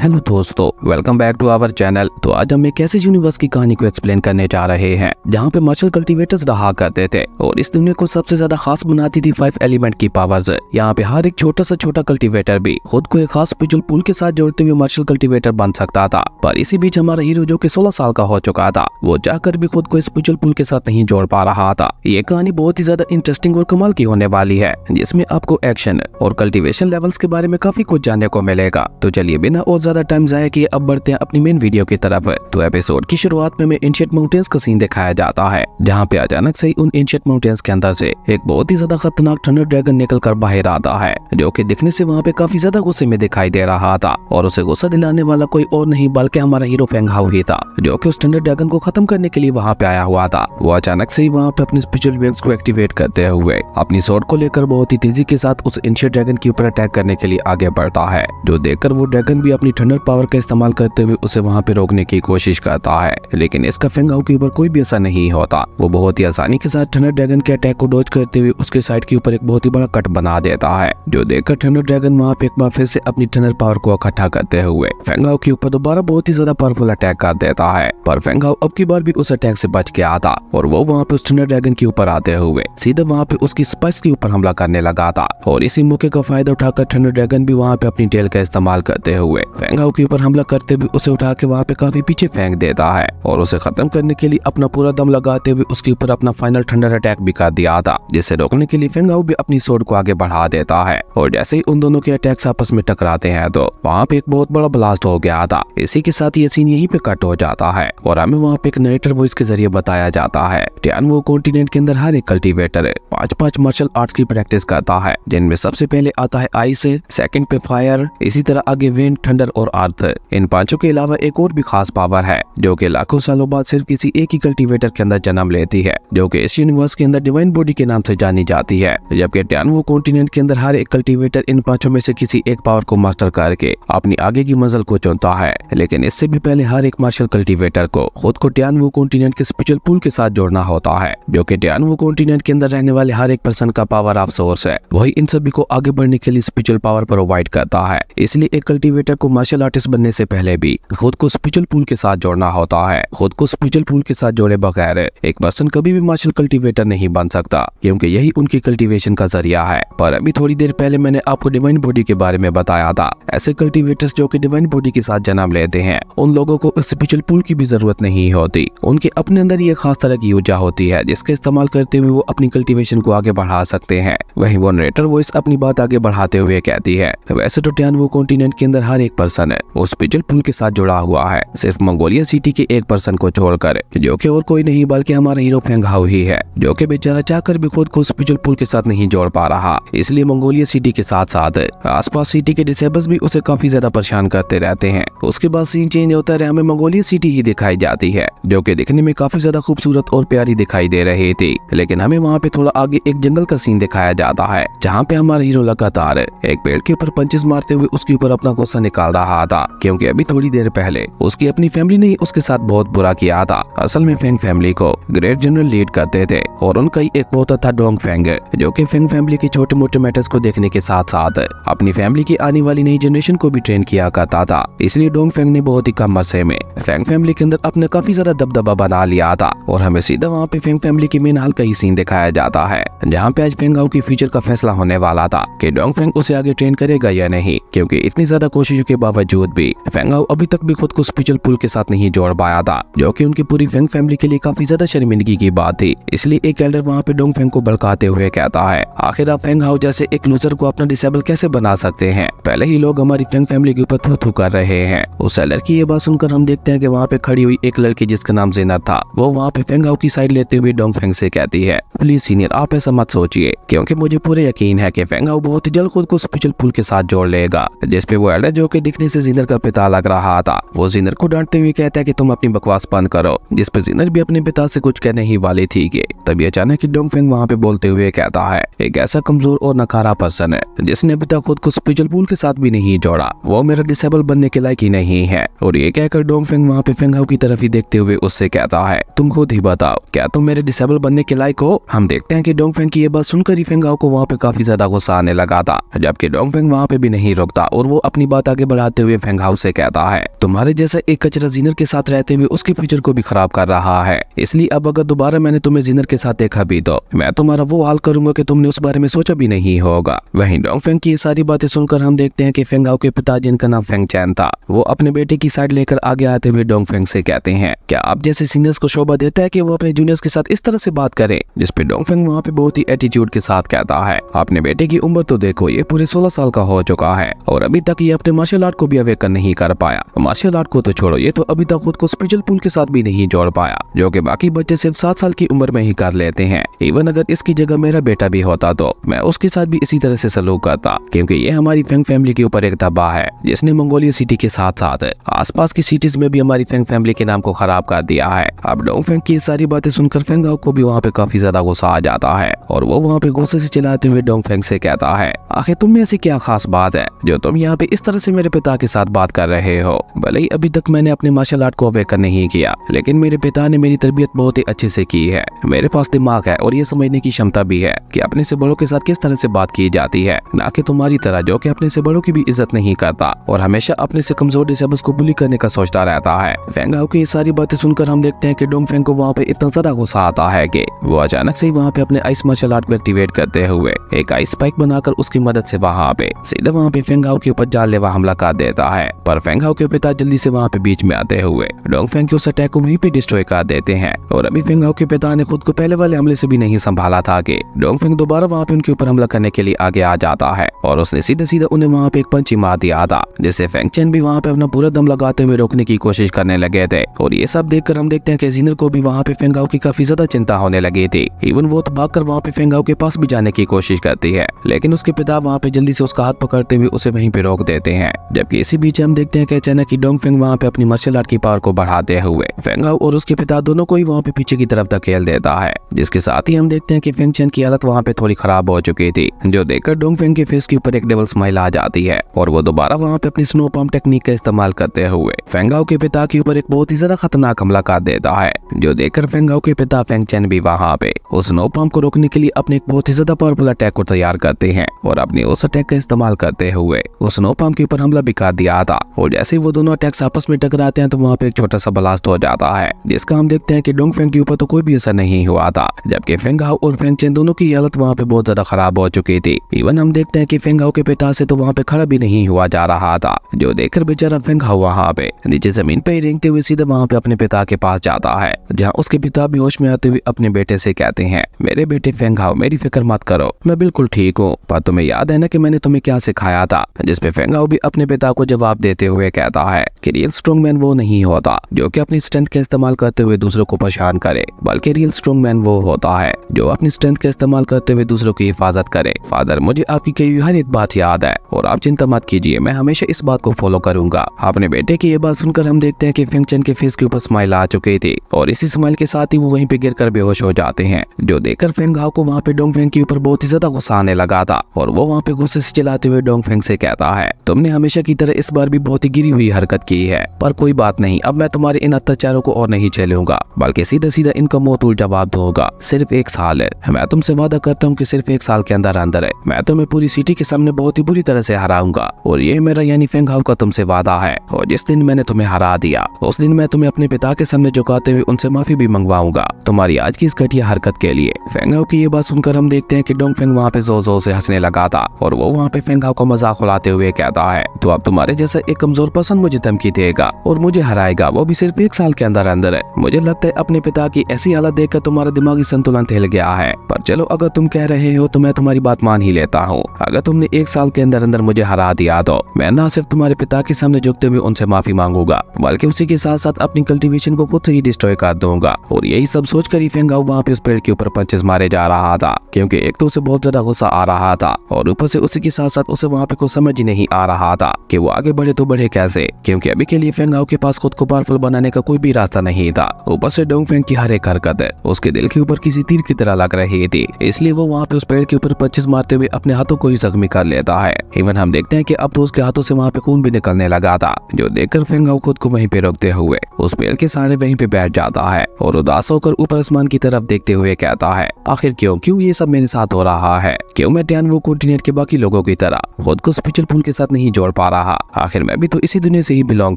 Hello दोस्तों, welcome back to our channel. तो आज हम एक ऐसे यूनिवर्स की कहानी को एक्सप्लेन करने जा रहे हैं जहां पे मार्शल कल्टीवेटर्स रहा करते थे और इस दुनिया को सबसे ज्यादा खास बनाती थी 5 एलिमेंट की पावर्स। यहाँ पे हर एक छोटा सा छोटा कल्टीवेटर भी खुद को एक खास स्पिरिचुअल पूल के साथ जोड़ते हुए मार्शल कल्टीवेटर बन सकता था। पर इसी बीच हमारा हीरो जो कि 16 साल का हो चुका था, वो जाकर भी खुद को स्पिरिचुअल पूल के साथ नहीं जोड़ पा रहा था। ये कहानी बहुत ही ज्यादा इंटरेस्टिंग और कमाल की होने वाली है, जिसमें आपको एक्शन और कल्टीवेशन लेवल्स के बारे में काफी कुछ जानने को मिलेगा। तो चलिए बिना और ज्यादा टाइम जाया किए अब बढ़ते हैं अपनी मेन वीडियो की तरफ। तो एपिसोड की शुरुआत में हमें एंशिएंट माउंटेन्स का सीन दिखाया जाता है, जहाँ पे अचानक से ही उन एंशिएंट माउंटेन्स के अंदर से एक बहुत ही ज्यादा खतरनाक थंडर ड्रैगन निकल कर बाहर आता है, जो कि दिखने से वहाँ पे काफी ज्यादा गुस्से में दिखाई दे रहा था। और उसे गुस्सा दिलाने वाला कोई और नहीं बल्कि हमारा हीरो फेंग हाउ ही था, जो कि उस थंडर ड्रैगन को खत्म करने के लिए वहाँ पे आया हुआ था। वो अचानक से ही वहाँ पे अपनी स्पिरिचुअल विंग्स को एक्टिवेट करते हुए अपनी स्वॉर्ड को लेकर बहुत ही तेजी के साथ उस एंशिएंट ड्रैगन के ऊपर अटैक करने के लिए आगे बढ़ता है, जो देखकर वो ड्रैगन भी अपनी थंडर पावर का इस्तेमाल करते हुए उसे वहां पे रोकने की कोशिश करता है। लेकिन इसका फेंग हाउ के ऊपर कोई भी असर नहीं होता। वो बहुत ही आसानी के साथ थंडर ड्रैगन के अटैक को डॉज करते हुए उसके साइड के ऊपर एक बहुत ही बड़ा कट बना देता है, जो देखकर थंडर ड्रैगन वहां पे एक बार फिर से अपनी थंडर पावर को इकट्ठा करते हुए फेंग हाउ के ऊपर दोबारा बहुत ही ज्यादा पावरफुल अटैक कर देता है। पर फेंग हाउ अब की बार भी उस अटैक से बच के आता और वो वहाँ पे उस थंडर ड्रैगन के ऊपर आते हुए सीधा वहाँ पे उसकी स्पाइस के ऊपर हमला करने लगा था। और इसी मौके का फायदा उठाकर थंडर ड्रैगन भी वहाँ पे अपनी टेल का इस्तेमाल करते हुए फेंग हाउ के ऊपर हमला करते हुए उसे उठा के वहाँ पे काफी पीछे फेंक देता है और उसे खत्म करने के लिए अपना पूरा दम लगाते हुए उसके ऊपर अपना फाइनल थंडर अटैक भी कर दिया था, जिसे रोकने के लिए फेंग हाउ भी अपनी स्वॉर्ड को आगे बढ़ा देता है। और जैसे ही उन दोनों के अटैक्स आपस में टकराते हैं तो वहाँ पे एक बहुत बड़ा ब्लास्ट हो गया था। इसी के साथ ये सीन यहीं पे कट हो जाता है और हमें वहाँ पे एक नरेटर वॉइस के जरिए बताया जाता है टियानवू कॉन्टिनेंट के अंदर हर एक कल्टीवेटर 5-5 मार्शल आर्ट्स की प्रैक्टिस करता है, जिनमें सबसे पहले आता है आइस, सेकंड पे फायर, इसी तरह आगे विंड, थंडर और अर्थ। इन पांचों के अलावा एक और भी खास पावर है जो कि लाखों सालों बाद सिर्फ किसी एक ही कल्टीवेटर के अंदर जन्म लेती है, जो कि इस यूनिवर्स के अंदर डिवाइन बॉडी के नाम से जानी जाती है। जबकि टियानवू कॉन्टिनेंट के अंदर हर एक कल्टीवेटर इन पांचों में से किसी एक पावर को मास्टर करके अपनी आगे की मंजिल को चुनता है। लेकिन इससे भी पहले हर एक मार्शल कल्टीवेटर को खुद को टियानवू कॉन्टिनेंट के स्पिरिचुअल पूल के साथ जोड़ना होता है, जो कि टियानवू कॉन्टिनेंट के अंदर रहने वाले हर एक पर्सन का पावर ऑफ सोर्स है। वही इन सभी को आगे बढ़ने के लिए स्पिरिचुअल पावर प्रोवाइड करता है। इसलिए एक कल्टीवेटर को मार्शल आर्टिस्ट बनने से पहले भी खुद को स्पिरिचुअल पूल के साथ जोड़ना होता है। खुद को स्पिरिचुअल पूल के साथ जोड़े बगैर एक पर्सन कभी भी मार्शल कल्टीवेटर नहीं बन सकता, क्योंकि यही उनकी कल्टीवेशन का जरिया है। पर अभी थोड़ी देर पहले मैंने आपको डिवाइन बॉडी के बारे में बताया था। ऐसे कल्टीवेटर्स जो कि डिवाइन बॉडी के साथ जन्म लेते हैं, उन लोगों को स्पिरिचुअल पूल की भी जरूरत नहीं होती। उनके अपने अंदर ये खास तरह की ऊर्जा होती है, जिसका इस्तेमाल करते हुए वो अपनी कल्टीवेशन को आगे बढ़ा सकते हैं। वहीं वो नरेटर वॉइस अपनी बात आगे बढ़ाते हुए कहती है, वैसे तो टियानवू कॉन्टिनेंट के अंदर हर एक पर्सन है वो स्पिरिचुअल पूल के साथ जुड़ा हुआ है, सिर्फ मंगोलिया सिटी के एक पर्सन को छोड़कर, जो कि और कोई नहीं बल्कि हमारा हीरो फेंग हाउ ही है, जो कि बेचारा चाहकर भी खुद को स्पिरिचुअल पूल के साथ नहीं जोड़ पा रहा। इसलिए मंगोलिया सिटी के साथ साथ आसपास सिटी के डिसेबल्स भी उसे काफी ज्यादा परेशान करते रहते हैं। उसके बाद सीन चेंज होता है, हमें मंगोलिया सिटी ही दिखाई जाती है, जो कि दिखने में काफी ज्यादा खूबसूरत और प्यारी दिखाई दे रही थी। लेकिन हमें वहाँ पे थोड़ा आगे एक जंगल का सीन दिखाया जाता है, जहाँ पे हमारा हीरो लगातार एक पेड़ के ऊपर पंचेस मारते हुए उसके ऊपर अपना गुस्सा निकाल रहा था, क्योंकि अभी थोड़ी देर पहले उसकी अपनी फैमिली ने उसके साथ बहुत बुरा किया था। असल में फेंग फैमिली को ग्रेट जनरल लीड करते थे और उनका ही एक पोता था डोंग फेंग, जो कि फेंग फैमिली के छोटे मोटे मैटर्स को देखने के साथ साथ अपनी फैमिली की आने वाली नई जनरेशन को भी ट्रेन किया करता था। इसलिए डोंग फेंग ने बहुत ही कम अरसे में फेंग फैमिली के अंदर अपने काफी ज्यादा दबदबा बना लिया था। और हमें सीधा वहाँ पे फेंग फैमिली की मेन हाल का ही सीन दिखाया जाता है, जहाँ पे आज फेंग हाउ की फ्यूचर का फैसला होने वाला था कि डोंग फेंग उसे आगे ट्रेन करेगा या नहीं, क्योंकि इतनी ज्यादा कोशिशों के बावजूद भी फेंग हाउ अभी तक भी खुद को स्पिरिचुअल पूल के साथ नहीं जोड़ पाया था, जो कि उनकी पूरी फेंग फैमिली के लिए काफी ज्यादा शर्मिंदगी की बात थी। इसलिए एक एल्डर वहाँ पे डोंग फेंग को भड़काते हुए कहता है, आखिर आप फेंग हाउ जैसे एक लूजर को अपना डिसेबल कैसे बना सकते हैं? पहले ही लोग हमारी फेंग फैमिली के ऊपर थू थू कर रहे हैं। उस एल्डर की ये बात सुनकर हम देखते हैं कि वहाँ पे खड़ी हुई एक लड़की जिसका नाम जेनर था, वो वहाँ पे फेंग हाउ की साइड लेते हुए डोंग फेंग से कहती है, प्लीज सीनियर आप ऐसा मत सोचिए, क्योंकि मुझे पूरे यकीन है कि फेंग हाउ बहुत ही जल्द खुद को स्पिरिचुअल पूल के साथ जोड़ लेगा। जिसपे वो एल्डर जो कि दिखने से जीनर का पिता लग रहा था, वो जीनर को डांटते हुए कहता है कि तुम अपनी बकवास बंद करो। जिसपे जीनर भी अपने पिता से कुछ कहने ही वाली थी कि तभी अचानक डोंग फेंग वहाँ पे बोलते हुए कहता है, एक ऐसा कमजोर और नकारा पर्सन है जिसने अभी तक खुद को स्पिरिचुअल पूल के साथ भी नहीं जोड़ा, वो मेरा डिसेबल बनने के लायक ही नहीं है। और ये कहकर डोंग फेंग वहाँ पे फेंग हाउ की तरफ ही देखते हुए उससे कहता है, तुम खुद ही बताओ क्या तुम मेरे डिसेबल बनने के लायक हो? हम देखते हैं कि डोंग फेंग की ये बात सुनकर ही फेंग हाउ को वहाँ पे काफी ज्यादा गुस्सा आने लगा था, जबकि डोंग फेंग वहाँ पे भी नहीं रुकता और वो अपनी बात आगे बढ़ाते चलाते हुए फेंग हाउ से कहता है, तुम्हारे जैसा एक कचरा जीनर के साथ रहते हुए उसके फ्यूचर को भी खराब कर रहा है, इसलिए अब अगर दोबारा मैंने तुम्हें जीनर के साथ देखा भी तो मैं तुम्हारा वो हाल करूंगा कि तुमने उस बारे में सोचा भी नहीं होगा। वहीं डोंगफेंग की ये सारी बातें सुनकर हम देखते हैं कि फेंग हाउ के पिता, जिनका नाम फेंग चैन था, वो अपने बेटे की साइड लेकर आगे आते हुए डोंगफेंग से कहते हैं, क्या आप जैसे सीनियर्स को शोभा देता है कि वो अपने जूनियर्स के साथ इस तरह से बात करें। जिसपे डोंगफेंग वहाँ पे बहुत ही एटीट्यूड के साथ कहता है, अपने बेटे की उम्र तो देखो, ये पूरे 16 साल का हो चुका है और अभी तक ये अपने मार्शल आर्ट को भी अवेकन नहीं कर पाया। मार्शल आर्ट को तो छोड़ो, ये तो अभी तक खुद को स्पिरिचुअल पूल के साथ भी नहीं जोड़ पाया, जो कि बाकी बच्चे सिर्फ 7 साल की उम्र में ही कर लेते हैं। इवन अगर इसकी जगह मेरा बेटा भी होता तो मैं उसके साथ भी इसी तरह से सलूक करता, क्योंकि ये हमारी फेंग फैमिली के ऊपर एक दबा है जिसने मंगोलिया सिटी के साथ साथ आसपास की सिटीज में भी हमारी फेंग फैमिली के नाम को खराब कर दिया है। अब डोंगफेंग की सारी बातें सुनकर फेंग हाउ को भी वहाँ पे काफी ज्यादा गुस्सा आ जाता है और वो वहाँ पे गुस्से से चिल्लाते हुए डोंगफेंग से कहता है, आखिर तुम में ऐसी क्या खास बात है जो तुम यहाँ पे इस तरह से मेरे पिता के साथ बात कर रहे हो। भले ही अभी तक मैंने अपने मार्शल आर्ट को अवेकन नहीं किया, लेकिन मेरे पिता ने मेरी तरबियत बहुत ही अच्छे से की है। मेरे पास दिमाग है और ये समझने की क्षमता भी है कि अपने से बड़ों के साथ किस तरह से बात की जाती है, ना कि तुम्हारी तरह जो कि अपने से बड़ों की भी इज्जत नहीं करता और हमेशा अपने से कमजोर डिसेबल्स को बुली करने का सोचता रहता है। फेंग हाउ की ये सारी बातें सुनकर हम देखते हैं कि डोंगफेंग को वहाँ पे इतना ज्यादा गुस्सा आता है कि वो अचानक से वहाँ पे अपने आइस मार्शल आर्ट को एक्टिवेट करते हुए एक आइस स्पाइक बनाकर उसकी मदद से वहाँ पे सीधे वहाँ पे फेंग हाउ के ऊपर जानलेवा हमला कर देता है। पर फेंग हाउ के पिता जल्दी से वहाँ पे बीच में आते हुए डोंगफेंग के उस अटैक को वहीं पे डिस्ट्रॉय कर देते हैं और अभी फेंग हाउ के पिता ने खुद को पहले वाले हमले से भी नहीं संभाला था कि डोंगफेंग दोबारा वहाँ पे उनके ऊपर हमला करने के लिए आगे आ जाता है और उसने सीधे सीधे उन्हें वहाँ पे एक पंच ही मार दिया था, जिससे फेंग चैन भी वहाँ पे अपना पूरा दम लगाते हुए रोकने की कोशिश करने लगे थे। और ये सब देखकर हम देखते हैं कि जीनर को भी वहाँ पे फेंग हाउ की काफी ज्यादा चिंता होने लगी थी। इवन वो तो भागकर वहाँ पे फेंग हाउ के पास भी जाने की कोशिश करती है, लेकिन उसके पिता वहाँ पे जल्दी से उसका हाथ पकड़ते हुए उसे वहीं पे रोक देते हैं। जबकि इसी बीच हम देखते हैं कि अचानक ही डोंगफेंग वहाँ पे अपनी मार्शल आर्ट की पावर को बढ़ाते हुए फेंग हाउ और उसके पिता दोनों को ही वहाँ पे पीछे की तरफ धकेल देता है, जिसके साथ ही हम देखते हैं कि फेंग चैन की हालत वहाँ पे थोड़ी खराब हो चुकी थी, जो देखकर डोंगफेंग के फेस के ऊपर एक डबल स्माइल आ जाती है और वो दोबारा वहाँ पे अपनी स्नो पम्प टेक्निक का इस्तेमाल करते हुए फेंग हाउ के पिता के ऊपर एक बहुत ही ज्यादा खतरनाक हमला कर देता है, जो देखकर फेंग हाउ के पिता फेंग चैन भी वहाँ पे उस स्नो पम्प को रोकने के लिए अपने एक बहुत ही ज्यादा पावरफुल अटैक को तैयार करते हैं और अपने उस अटैक का इस्तेमाल करते हुए उस स्नो पम्प के ऊपर हमला भी कर दिया था। और जैसे वो दोनों अटैक्स आपस में टकराते हैं तो वहाँ पे एक छोटा सा ब्लास्ट हो जाता है, जिसका हम देखते हैं कि डोंगफेंग के ऊपर तो कोई भी असर नहीं हुआ था, जबकि फेंग हाउ और फेंग चैन दोनों की हालत वहाँ पे बहुत ज्यादा खराब हो चुकी थी। इवन हम देखते हैं कि फेंग हाउ के पिता से तो वहाँ पे खड़ा भी नहीं हुआ जा रहा था, जो देखकर बेचारा फेंग हाउ वहाँ पे नीचे जमीन पे रेंगते हुए सीधे वहाँ पे अपने पिता के पास जाता है, जहाँ उसके पिता बेहोश में आते हुए अपने बेटे से कहते हैं, मेरे बेटे फेंग हाउ, मेरी फिक्र मत करो, मैं बिल्कुल ठीक हूँ। पर तुम्हें याद है ना कि मैंने तुम्हें क्या सिखाया था। जिसपे फेंग हाउ भी अपने पिता को जवाब देते हुए कहता है कि रियल स्ट्रॉन्ग मैन वो नहीं होता जो कि अपनी स्ट्रेंथ का इस्तेमाल करते हुए दूसरों को परेशान करे, बल्कि रियल स्ट्रॉन्ग मैन वो होता है जो अपनी स्ट्रेंथ का इस्तेमाल करते हुए दूसरों की हिफाजत करे। फादर, मुझे आपकी कही हुई हर एक बात याद है और आप चिंता मत कीजिए, मैं हमेशा इस बात को फॉलो करूंगा। अपने बेटे की ये बात सुनकर हम देखते हैं कि फेंग चैन के फेस के ऊपर स्माइल आ चुकी थी और इसी स्माइल के साथ ही वो वहीं पे गिरकर बेहोश हो जाते हैं, जो देखकर फेंग हाउ को वहाँ पे डोंगफेंग के ऊपर बहुत ही ज्यादा गुस्सा आने लगा था और वो वहाँ पे गुस्से से चिल्लाते हुए डोंगफेंग से कहता है, तुमने हमेशा की तरह इस बार भी बहुत ही गिरी हुई हरकत की है, पर कोई बात नहीं, अब मैं तुम्हारे इन अत्याचारों को और नहीं झेलूंगा, बल्कि सीधा सीधा इनका मुंह तोड़ जवाब दूंगा। सिर्फ 1 साल है, मैं तुमसे वादा करता हूँ कि सिर्फ 1 साल के अंदर अंदर है मैं तुम्हें पूरी सिटी के सामने बहुत ही बुरी तरह से हराऊंगा और ये मेरा यानी फेंग हाउ का तुमसे वादा है। और जिस दिन मैंने तुम्हें हरा दिया उस दिन मैं तुम्हें अपने पिता के सामने झुकाते हुए उनसे माफी भी मंगवाऊंगा तुम्हारी आज की इस घटिया हरकत के लिए। फेंग हाउ की ये बात सुनकर हम देखते हैं कि डोंगफेंग वहाँ पे जोर जोर से हंसने लगा था और वो वहाँ पे फेंग हाउ का मजाक उड़ाते हुए कहता है, तो अब तुम्हारे जैसा एक कमजोर पर्सन मुझे धमकी देगा और मुझे हराएगा, वो भी सिर्फ 1 साल के अंदर अंदर है। मुझे लगता है अपने पिता की ऐसी हालत देखकर तुम्हारा दिमागी संतुलन हिल गया है, पर चलो अगर तुम कह रहे हो तो मैं तुम्हारी बात मान ही लेता हूँ। अगर तुमने 1 साल के अंदर अंदर मुझे हरा दिया तो मैं न सिर्फ तुम्हारे पिता के सामने झुकते हुए उनसे माफी मांगूंगा, बल्कि उसी के साथ साथ अपनी कल्टीवेशन को खुद से ही डिस्ट्रॉय कर दूंगा। और यही सब सोचकर ही फेंग हाउ वहाँ पे उस पेड़ के ऊपर पंचेस मारे जा रहा था, क्योंकि एक तो उसे बहुत ज्यादा गुस्सा आ रहा था और ऊपर से उसी के साथ साथ उसे वहाँ पे कुछ समझ ही नहीं आ रहा था कि वो आगे बढ़े तो बढ़े कैसे, क्योंकि अभी के लिए फेंग हाउ के पास खुद को पावरफुल बनाने का कोई भी रास्ता नहीं था। ऊपर से डोंगफेंग की हर एक हरकत उसके दिल के ऊपर किसी तीर की तरह लग रही थी, इसलिए वो वहाँ पे उस पेड़ के ऊपर पंचेस मारते हुए अपने हाथों को ही जख्मी कर लेता है। इवन हम देखते हैं कि अब तो उसके हाथों से वहाँ पे खून भी निकलने लगा था, जो देखकर फेंग हाउ खुद को वहीं पे रोकते हुए उस पेड़ के सहारे वहीं पे बैठ जाता है और उदास होकर ऊपर आसमान की तरफ देखते हुए कहता है, आखिर क्यों ये सब मेरे साथ हो रहा है? क्यों मैं टियानवु कॉन्टिनेंट के बाकी लोगों की तरह खुद को स्पिरिचुअल पूल के साथ नहीं जोड़ पा रहा, आखिर मैं भी तो इसी दुनिया से ही बिलोंग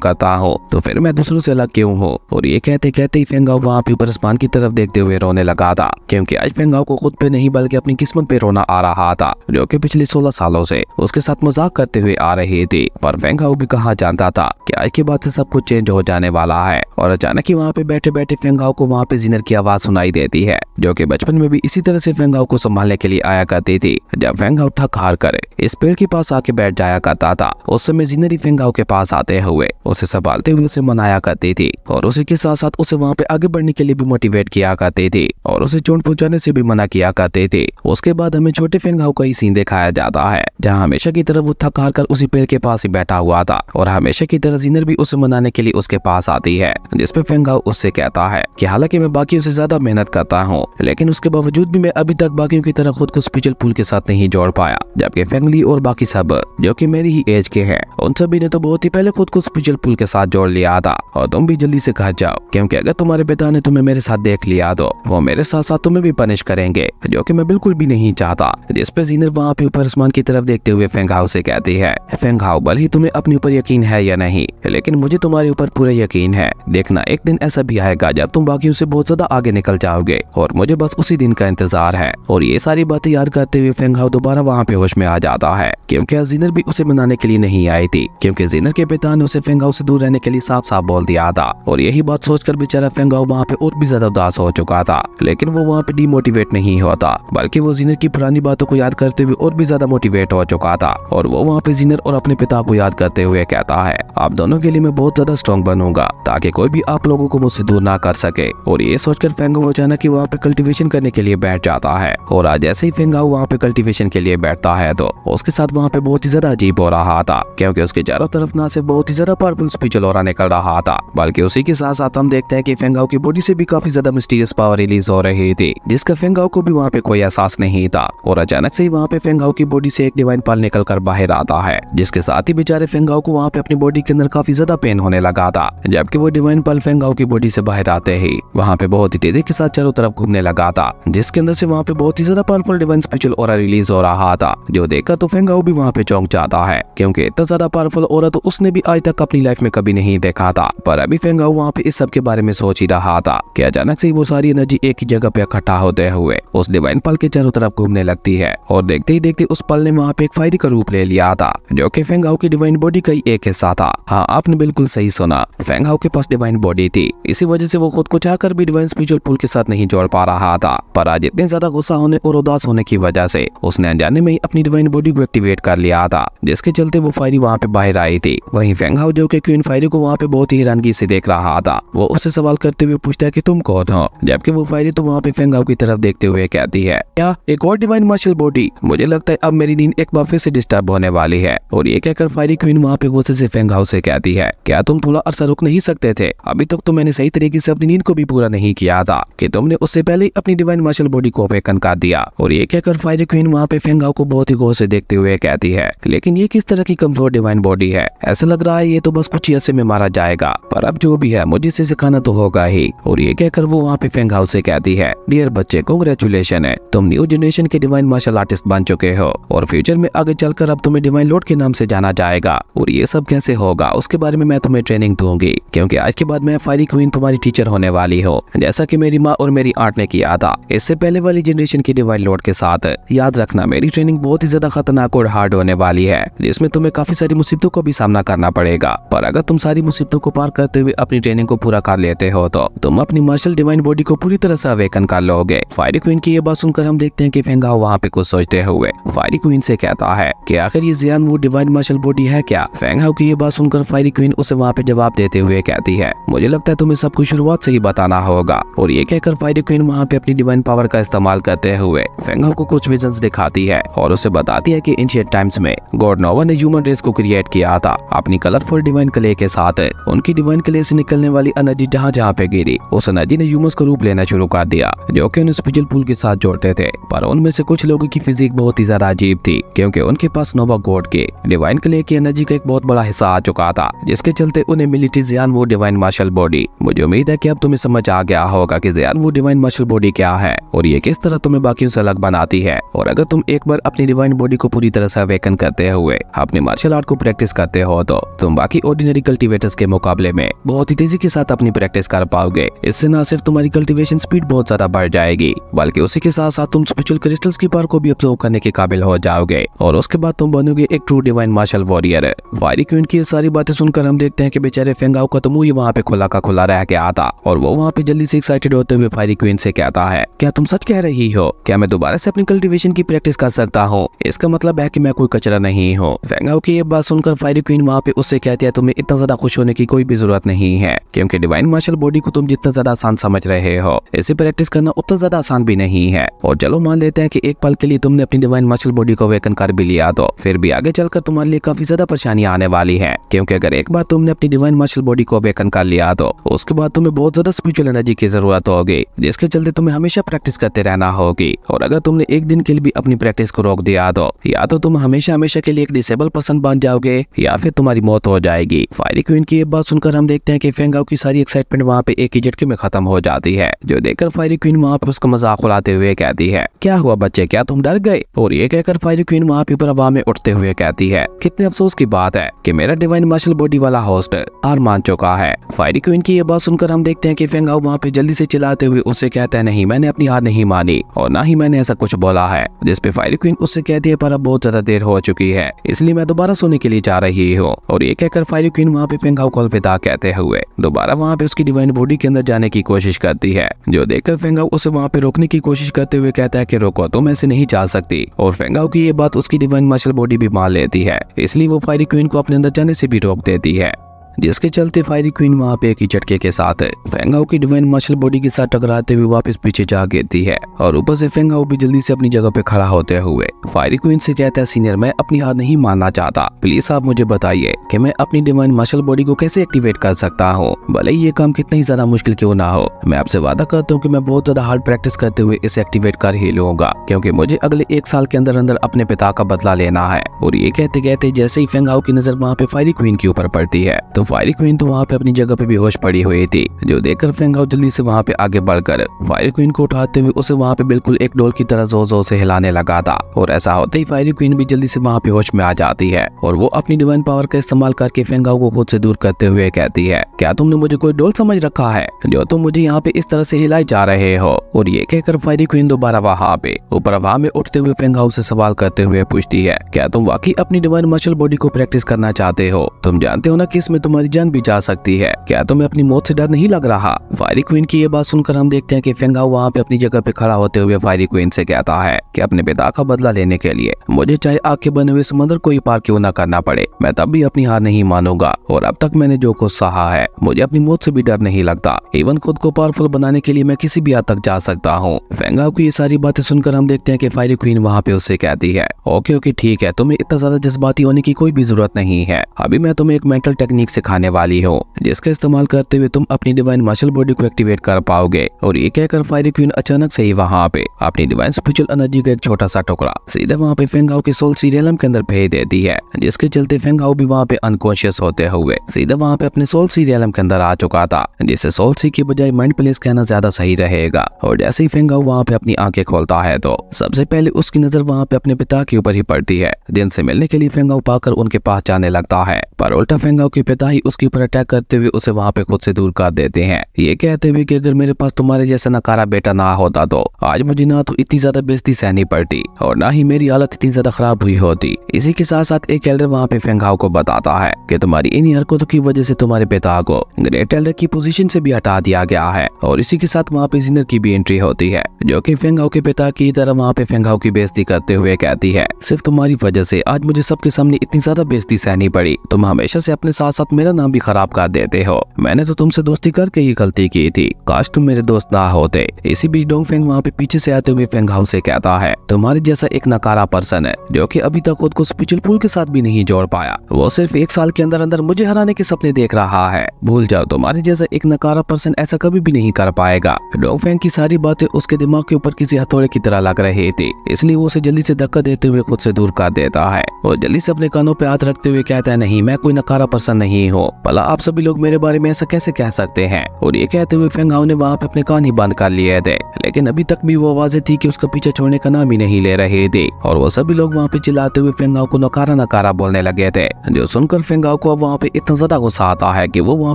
करता हूँ, तो फिर मैं दूसरों से अलग क्यों हूँ। और ये कहते कहते ही फेंग हाओ वहाँ पे ऊपर आसमान की तरफ देखते हुए रोने लगा था, क्योंकि आज फेंग हाओ को खुद पे नहीं बल्कि अपनी किस्मत पे रोना आ रहा था, जो कि पिछले 16 सालों से उसके साथ मजाक करते हुए आ रही थी। पर फेंग हाओ भी कहाँ जानता था कि आज के बाद से सब कुछ चेंज हो जाने वाला है। और अचानक ही वहाँ पे बैठे बैठे फेंग हाओ को वहाँ पे जिनर की आवाज सुनाई देती है, जो कि बचपन में भी इसी तरह से फेंग हाओ को संभालने के लिए आया करती थी। जब फेंग हाओ थक हार कर इस पेड़ के पास आके बैठ जाया करता था, उस समय जिनर ही फेंग हाओ के पास आते हुए उसे संभालते हुए उसे मनाया करती थी, और उसी के साथ साथ उसे वहाँ पे आगे बढ़ने के लिए भी मोटिवेट किया करती थी, और उसे चोट पहुंचाने से भी मना किया करती थी। उसके बाद हमें छोटे फेंग हाओ का ही सीन दिखाया जाता है, जहाँ हमेशा की तरह वो थक हार कर उसी पेड़ के पास ही बैठा हुआ था, और हमेशा की तरह जिनर भी उसे मनाने के लिए उसके पास आती है, जिसपे फेंग हाओ उससे कहता है कि हालांकि मैं बाकियों से ज्यादा मेहनत करता हूँ, लेकिन उसके बावजूद भी मैं अभी तक बाकियों की तरह खुद को स्पिरिचुअल पूल के साथ नहीं जोड़ पाया, जबकि फेंगली और बाकी सब जो कि मेरी ही एज के हैं, उन सभी ने तो बहुत ही पहले खुद को स्पिरिचुअल पूल के साथ जोड़ लिया था। और तुम भी जल्दी से घर जाओ, क्योंकि अगर तुम्हारे पिता ने तुम्हें मेरे साथ देख लिया तो वो मेरे साथ साथ तुम्हें भी पनिश करेंगे, जो कि मैं बिल्कुल भी नहीं चाहता। जिसपे जिनर वहाँ पे ऊपर आसमान की तरफ देखते हुए फेंग हाओ से कहती है, फेंग हाओ भले ही तुम्हें अपने ऊपर यकीन है या नहीं, लेकिन मुझे तुम्हारे ऊपर पूरा यकीन है। देखना एक दिन ऐसा भी आएगा जब तुम बाकियों से बहुत ज्यादा आगे निकल जाओगे, और मुझे बस उसी दिन का इंतजार है। और ये सारी बातें याद करते हुए फेंग हाओ दोबारा वहाँ पे होश में आ जाता है, क्योंकि जिनर भी उसे मनाने के लिए नहीं आई थी, क्योंकि जिनर के पिता ने उसे फेंग हाओ से दूर रहने के लिए साफ साफ बोल दिया था। और यही बात सोचकर बेचारा फेंग हाओ वहाँ पे और भी ज्यादा उदास हो चुका था, लेकिन वो वहाँ पे डिमोटिवेट नहीं होता, बल्कि वो जिनर की पुरानी बातों को याद करते हुए और भी ज्यादा मोटिवेट हो चुका था। और वो वहाँ पे जिनर और अपने पिता को याद करते हुए कहता है, आप दोनों के लिए मैं बहुत ज्यादा स्ट्रॉन्ग बनूंगा, ताकि कोई भी आप लोगों को मुझसे दूर ना कर सके। और ये सोचकर फेंग हाओ अचानक ही वहाँ पे कल्टीवेशन करने के लिए बैठ जाता है। और आज जैसे ही फेंग हाओ वहाँ पे कल्टीवेशन के लिए बैठता है तो उसके साथ वहाँ पे बहुत ही ज्यादा अजीब हो रहा था, क्योंकि उसके चारों तरफ ना से बहुत ही ज्यादा पावरफुल स्पिरिचुअल ऑरा निकल रहा था, बल्कि उसी के साथ साथ हम देखते हैं कि फेंग हाओ की बॉडी से भी काफी ज्यादा मिस्टीरियस पावर रिलीज हो रही थी, जिसका फेंग हाओ को भी वहाँ पे कोई एहसास नहीं था। और अचानक से ही वहाँ पे फेंग हाओ की बॉडी से एक डिवाइन पल निकल कर बाहर आता है, जिसके साथ ही बेचारे फेंग हाओ को वहाँ पे अपनी बॉडी के अंदर काफी ज्यादा पेन होने लगा था। जबकि वो डिवाइन पल फेंग हाओ की बॉडी से बाहर आते ही वहाँ पे बहुत ही तेजी के साथ चारों तरफ घूमने लगा था, जिसके अंदर से वहाँ पे बहुत ही ज्यादा powerful divine spiritual aura release हो रहा था, जो देखकर तो फेंग हाओ भी वहाँ पे चौंक जाता है, क्योंकि इतना ज्यादा पावरफुल ऑरा तो उसने भी आज तक अपनी लाइफ में कभी नहीं देखा था। पर अभी फेंग हाओ वहाँ पे इस सब के बारे में सोच ही रहा था कि अचानक से वो सारी एनर्जी एक ही जगह पे इकट्ठा होते हुए उस डिवाइन पल के चारों तरफ घूमने लगती है। और देखते ही देखते उस पल ने वहाँ पे एक फायरी का रूप ले लिया था, जो कि फेंग हाओ की डिवाइन बॉडी का ही एक हिस्सा था। हाँ, आपने बिल्कुल सही सुना, फेंग हाओ के पास डिवाइन बॉडी थी, इसी वजह से वो खुद को चाहकर भी डिवाइन स्पिरिचुअल पूल के साथ नहीं जोड़ पा रहा था। पर आज इतने ज्यादा गुस्सा होने और उदास होने की वजह से उसने अनजाने में ही अपनी डिवाइन बॉडी को एक्टिवेट कर लिया था, जिसके चलते वो फायरी वहाँ पे बाहर आई थी। वहीं फेंग हाओ जो कि क्वीन फायरी को वहाँ पे बहुत ही हैरानगी से देख रहा था, वो उससे सवाल करते हुए पूछता है कि तुम कौन हो, जबकि वो फायरी तो वहाँ पे फेंग हाओ की तरफ देखते हुए कहती है, क्या एक और डिवाइन मार्शल बॉडी? मुझे लगता है अब मेरी नींद एक बार फिर से डिस्टर्ब होने वाली है। और ये कहकर फायरी क्वीन वहाँ पे गुस्से से फेंग हाओ से कहती है, क्या तुम थोड़ा अरसा रुक नहीं सकते थे? अभी तक तो मैंने सही तरीके से अपनी नींद को भी पूरा नहीं किया था कि तुमने उससे पहले अपनी डिवाइन मार्शल बॉडी को अवेकन कर दिया। और ये कहकर फायरी क्वीन वहाँ पे फेंग हाओ को बहुत ही गौर से देखते हुए कहती है, लेकिन ये किस तरह की कमजोर डिवाइन बॉडी है? ऐसा लग रहा है ये तो बस कुछ ही अरसे में मारा जाएगा, पर अब जो भी है मुझे इसे सिखाना तो होगा ही। और ये कहकर वो वहाँ पे फेंग हाओ से कहती है, डियर बच्चे, कांग्रेचुलेशन है, तुम न्यू जनरेशन के डिवाइन मार्शल आर्टिस्ट बन चुके हो, और फ्यूचर में आगे चलकर अब तुम्हें डिवाइन लॉर्ड के नाम से जाना जाएगा। और ये सब कैसे होगा उसके बारे में मैं तुम्हें ट्रेनिंग दूंगी, क्योंकि आज के बाद मैं फायरी क्वीन तुम्हारी टीचर होने वाली हो, जैसा कि मेरी माँ और मेरी आंट ने किया था इससे पहले वाली जनरेशन के डिवाइन लॉर्ड के साथ। याद रखना, मेरी ट्रेनिंग बहुत ही ज्यादा खतरनाक और हार्ड होने वाली है, जिसमें तुम्हें काफी सारी मुसीबतों को भी सामना करना पड़ेगा, पर अगर तुम सारी मुसीबतों को पार करते हुए अपनी ट्रेनिंग को पूरा कर लेते हो तो तुम अपनी मार्शल डिवाइन बॉडी को पूरी तरह से अवेकन कर लोगे। फायरी क्वीन की ये बात सुनकर हम देखते हैं कि फेंग हाओ वहाँ पे कुछ सोचते हुए फायरी क्वीन से कहता है कि आखिर ये जियान वो डिवाइन मार्शल बॉडी है क्या? फेंग हाओ की ये बात सुनकर फायरी क्वीन उसे वहाँ पे जवाब देते हुए कहती है, मुझे लगता है तुम्हें सब कुछ शुरुआत से ही बताना होगा। और ये कहकर फायरी क्वीन वहाँ पे अपनी डिवाइन पावर का इस्तेमाल करते हुए फेंग हाओ को कुछ विजन्स दिखाती है और उसे बताती है कि एंशिएंट टाइम्स में गॉड नोवा ने ह्यूमन रेस को क्रिएट किया था अपनी कलरफुल डिवाइन क्ले के साथ। उनकी डिवाइन क्ले से निकलने वाली एनर्जी जहाँ जहाँ पे गिरी, उस एनर्जी ने ह्यूमंस का रूप लेना शुरू कर दिया, जो कि उन्हें स्पिरिचुअल पूल के साथ जोड़ते थे। पर उनमें से कुछ लोगों की फिजिक बहुत ही ज्यादा अजीब थी, क्योंकि उनके पास नोवा गॉड के डिवाइन क्ले की एनर्जी का एक बहुत बड़ा हिस्सा आ चुका था, जिसके चलते उन्हें मिली थी जियान वो डिवाइन मार्शल बॉडी। मुझे उम्मीद है कि अब तुम्हें समझ आ गया होगा कि जियान वो डिवाइन मार्शल बॉडी क्या है और ये किस तरह तुम्हें बाकियों से अलग बनाती है। और अगर तुम एक बार अपनी डिवाइन बॉडी को पूरी तरह से अवेकन करते हुए अपने मार्शल मार्शल आर्ट को प्रैक्टिस करते हो तो तुम बाकी ऑर्डिनरी कल्टीवेटर्स के मुकाबले में बहुत ही तेजी के साथ अपनी प्रैक्टिस कर पाओगे। इससे न सिर्फ तुम्हारी कल्टीवेशन स्पीड बहुत ज्यादा बढ़ जाएगी, बल्कि उसी के साथ साथ तुम स्पिरिचुअल क्रिस्टल्स की पावर को भी ऑब्जर्व करने के काबिल हो जाओगे और उसके बाद तुम बनोगे एक true divine martial warrior. Fiery queen की ये सारी बातें सुनकर हम देखते हैं कि बेचारे फेंगाओ का तो मुंह ही वहाँ पे खुला का खुला रह गया था और वो वहाँ पे जल्दी से एक्साइटेड होते हुए फायरी क्वीन से कहता है, क्या तुम सच कह रही हो? क्या मैं दोबारा से अपनी कल्टीवेशन की प्रैक्टिस कर सकता हूँ? इसका मतलब है कि मैं कोई कचरा नहीं हूँ। फेंगाओ की ये बात सुनकर फायरी क्वीन वहाँ पे उससे कहती है, तुम्हें इतना ज्यादा खुश होने की कोई भी जरूरत नहीं है, क्योंकि डिवाइन मार्शल बॉडी को तुम जितना ज्यादा आसान समझ रहे हो, इसे प्रैक्टिस करना उतना ज्यादा आसान भी नहीं है। और चलो मान लेते हैं कि एक पल के लिए तुमने अपनी डिवाइन मार्शल बॉडी को अवेकन कर भी लिया, तो फिर भी आगे चलकर तुम्हारे लिए काफी ज्यादा परेशानी आने वाली है, क्योंकि अगर एक बार तुमने अपनी डिवाइन मार्शल बॉडी को अवेकन कर लिया तो उसके बाद तुम्हें बहुत ज्यादा स्पिरिचुअल एनर्जी की जरूरत होगी, जिसके चलते तुम्हें हमेशा प्रैक्टिस करते रहना होगी। और अगर तुमने एक दिन के लिए भी अपनी प्रैक्टिस को रोक दिया तो या तो तुम हमेशा हमेशा के लिए एक डिसेबल पर्सन बन जाओगे या फिर तुम्हारी मौत हो जाएगी। फायरी क्वीन की ये बात सुनकर हम देखते हैं कि फेंगाओ की सारी एक्साइटमेंट वहाँ पे एक ही झटके में खत्म हो जाती है, जो देखकर फायरी क्वीन वहाँ पे उसका मजाक उड़ाते हुए कहती है, क्या हुआ बच्चे, क्या तुम डर गए? और ये कहकर फायरी क्वीन वहाँ पे ऊपर हवा में उठते हुए कहती है, कितने अफसोस की बात है कि मेरा डिवाइन मार्शल बॉडी वाला होस्ट हार मान चुका है। फायरी क्वीन की ये बात सुनकर हम देखते हैं कि फेंगाओ वहाँ पे जल्दी से चिल्लाते हुए उससे कहता है, नहीं, मैंने अपनी हार नहीं मानी और ना ही मैंने ऐसा कुछ बोला है। जिस पे फायरी क्वीन उससे कहती है, पर अब बहुत ज्यादा देर हो चुकी है, इसलिए मैं दोबारा सोने के लिए जा रही हूँ। और ये कहकर फायरी क्वीन वहाँ पे फेंगाओ को अलविदा कहते हुए दोबारा वहाँ पे उसकी डिवाइन बॉडी के अंदर जाने की कोशिश करती है, जो देखकर फेंगाओ उसे वहाँ पे रोकने की कोशिश करते हुए कहता है कि रोको, तुम ऐसे नहीं जा सकती। और फेंगाओ की ये बात उसकी डिवाइन मार्शल बॉडी भी मान लेती है, इसलिए वो फायरी क्वीन को अपने अंदर जाने से भी रोक देती है, जिसके चलते फायरी क्वीन वहाँ पे एक ही झटके के साथ फेंगाओ की डिवाइन मार्शल बॉडी के साथ टकराते हुए वापस पीछे जा गिरती है। और ऊपर से फेंगाओ भी जल्दी से अपनी जगह पे खड़ा होते हुए फायरी क्वीन से कहता है, सीनियर, मैं अपनी हार नहीं मानना चाहता, प्लीज आप मुझे बताइए कि मैं अपनी डिवाइन मार्शल बॉडी को कैसे एक्टिवेट कर सकता हूँ, भले ही ये काम कितना ही ज्यादा मुश्किल क्यों ना हो। मैं आपसे वादा करता हूँ कि मैं बहुत ज्यादा हार्ड प्रैक्टिस करते हुए इसे एक्टिवेट कर ही लूंगा, क्योंकि मुझे अगले 1 साल के अंदर अंदर अपने पिता का बदला लेना है। और ये कहते कहते जैसे ही फेंगाओ की नजर वहाँ पे फायरी क्वीन के ऊपर पड़ती है, तो फायरी क्वीन तो पे अपनी जगह पे बेहोश पड़ी हुई थी, जो देखकर फेंगाओ जल्दी से वहाँ पे आगे बढ़कर फायरी क्वीन को उठाते हुए उसे वहाँ पे बिल्कुल एक डोल की तरह जोर जोर से हिलाने लगा था। और ऐसा होते ही फायरी क्वीन भी जल्दी से वहाँ पे होश में आ जाती है और वो अपनी डिवाइन पावर का इस्तेमाल करके फेंगाओ को खुद से दूर करते हुए कहती है, क्या तुमने मुझे कोई डोल समझ रखा है जो तुम मुझे यहाँ पे इस तरह से हिलाए जा रहे हो? और ये कहकर फायरी क्वीन दोबारा वहाँ पे ऊपर हवा में उठते हुए फेंगाओ से सवाल करते हुए पूछती है, क्या तुम वाकई अपनी डिवाइन मार्शल बॉडी को प्रैक्टिस करना चाहते हो? तुम जानते हो ना कि इसमें तुम्हारी जान भी जा सकती है, क्या तुम्हें अपनी मौत से डर नहीं लग रहा? फायरी क्वीन की ये बात सुनकर हम देखते हैं कि फेंगाओ वहाँ पे अपनी जगह पे खड़ा होते हुए फायरी क्वीन से कहता है कि अपने पिता का बदला लेने के लिए मुझे चाहे आग के बने हुए समंदर को ही पार क्यों ना करना पड़े, मैं तब भी अपनी हार नहीं मानूंगा। और अब तक मैंने जो कुछ सहा है, मुझे अपनी मौत से भी डर नहीं लगता। इवन खुद को पावरफुल बनाने के लिए मैं किसी भी हद तक जा सकता हूँ। फेंगाओ की ये सारी बातें सुनकर हम देखते हैं कि फायरी क्वीन वहाँ पे उससे कहती है, ओके ओके ठीक है, तुम्हें इतना ज्यादा जज्बाती होने की कोई भी जरूरत नहीं है। अभी मैं तुम्हें एक मेंटल टेक्निक सिखाने वाली हूँ, जिसका इस्तेमाल करते हुए तुम अपनी डिवाइन मार्शल बॉडी को एक्टिवेट कर पाओगे। और ये कहकर फायरी क्वीन अचानक से ही वहाँ पे अपनी डिवाइन स्पिरिचुअल एनर्जी का एक छोटा सा टुकड़ा सीधे वहाँ पे फेंगाओ के सोल सीरियलम के अंदर भेज देती है, जिसके चलते फेंगाओ भी वहाँ पे अनकॉन्शियस होते हुए सीधे वहाँ पे अपने सोल सीरियलम के अंदर आ चुका था, जिसे सोल सी की बजाय माइंड प्लेस कहना ज्यादा सही रहेगा। और जैसे ही फेंगाओ वहाँ पे अपनी आंखें खोलता है तो सबसे पहले उसकी नजर वहाँ पे अपने पिता के ऊपर ही पड़ती है, जिनसे मिलने के लिए फेंगाओ पाकर उनके पास जाने लगता है। पर उल्टा फेंगाओ के पिता ही उसके ऊपर अटैक करते हुए उसे वहाँ पे खुद से दूर कर देते हैं, ये कहते हुए कि अगर मेरे पास तुम्हारे जैसा नकारा बेटा ना होता तो आज मुझे ना तो इतनी ज्यादा बेइज्जती सहनी पड़ती और ना ही मेरी हालत इतनी ज्यादा खराब हुई होती। इसी के साथ साथ एक एल्डर वहाँ पे फेंगाओ को बताता है कि तुम्हारी इन हरकतों की वजह से तुम्हारे पिता को ग्रेट एल्डर की पोजीशन से भी हटा दिया गया है। और इसी के साथ वहाँ पे जिनर की भी एंट्री होती है, जो कि फेंगाओ के पिता की तरह वहाँ पे फेंगाओ की बेइज्जती करते हुए कहती है, सिर्फ तुम्हारी वजह से आज मुझे सबके सामने इतनी ज्यादा बेइज्जती सहनी पड़ी। तुम हमेशा से अपने साथ साथ मेरा नाम भी खराब कर देते हो। मैंने तो तुमसे दोस्ती करके ही गलती की थी, काश तुम मेरे दोस्त ना होते। इसी बीच डोंगफेंग वहाँ पे पीछे से आते हुए फेंगाओ से कहता है, तुम्हारे जैसा एक नकारा पर्सन है जो कि अभी तक खुद को स्पिरिचुअल पूल के साथ भी नहीं जोड़ पाया, वो सिर्फ 1 साल के अंदर अंदर मुझे हराने के सपने देख रहा है। भूल जाओ, तुम्हारे जैसा एक नकारा पर्सन ऐसा कभी भी नहीं कर पाएगा। डोंगफेंग की सारी बातें उसके दिमाग के ऊपर किसी हथौड़े की तरह लग रही थी, इसलिए वो उसे जल्दी से धक्का देते हुए खुद से दूर कर देता है और जल्दी से अपने कानों पे हाथ रखते हुए कहता है, नहीं, मैं कोई नकारा पर्सन नहीं हूँ, भला आप सभी लोग मेरे बारे में ऐसा कैसे कह सकते हैं। और ये कहते हुए फेंग हाओ ने वहाँ पे अपने कान ही बंद कर लिए थे, लेकिन अभी तक भी वो आवाजें थी कि उसका पीछे छोड़ने का नाम ही नहीं ले रहे थे। और वो सभी लोग वहाँ पे चिल्लाते हुए फेंग हाओ को नकारा नकारा बोलने लगे थे, जो सुनकर फेंग हाओ को अब वहाँ पे इतना ज्यादा गुस्सा आता है कि वो वहाँ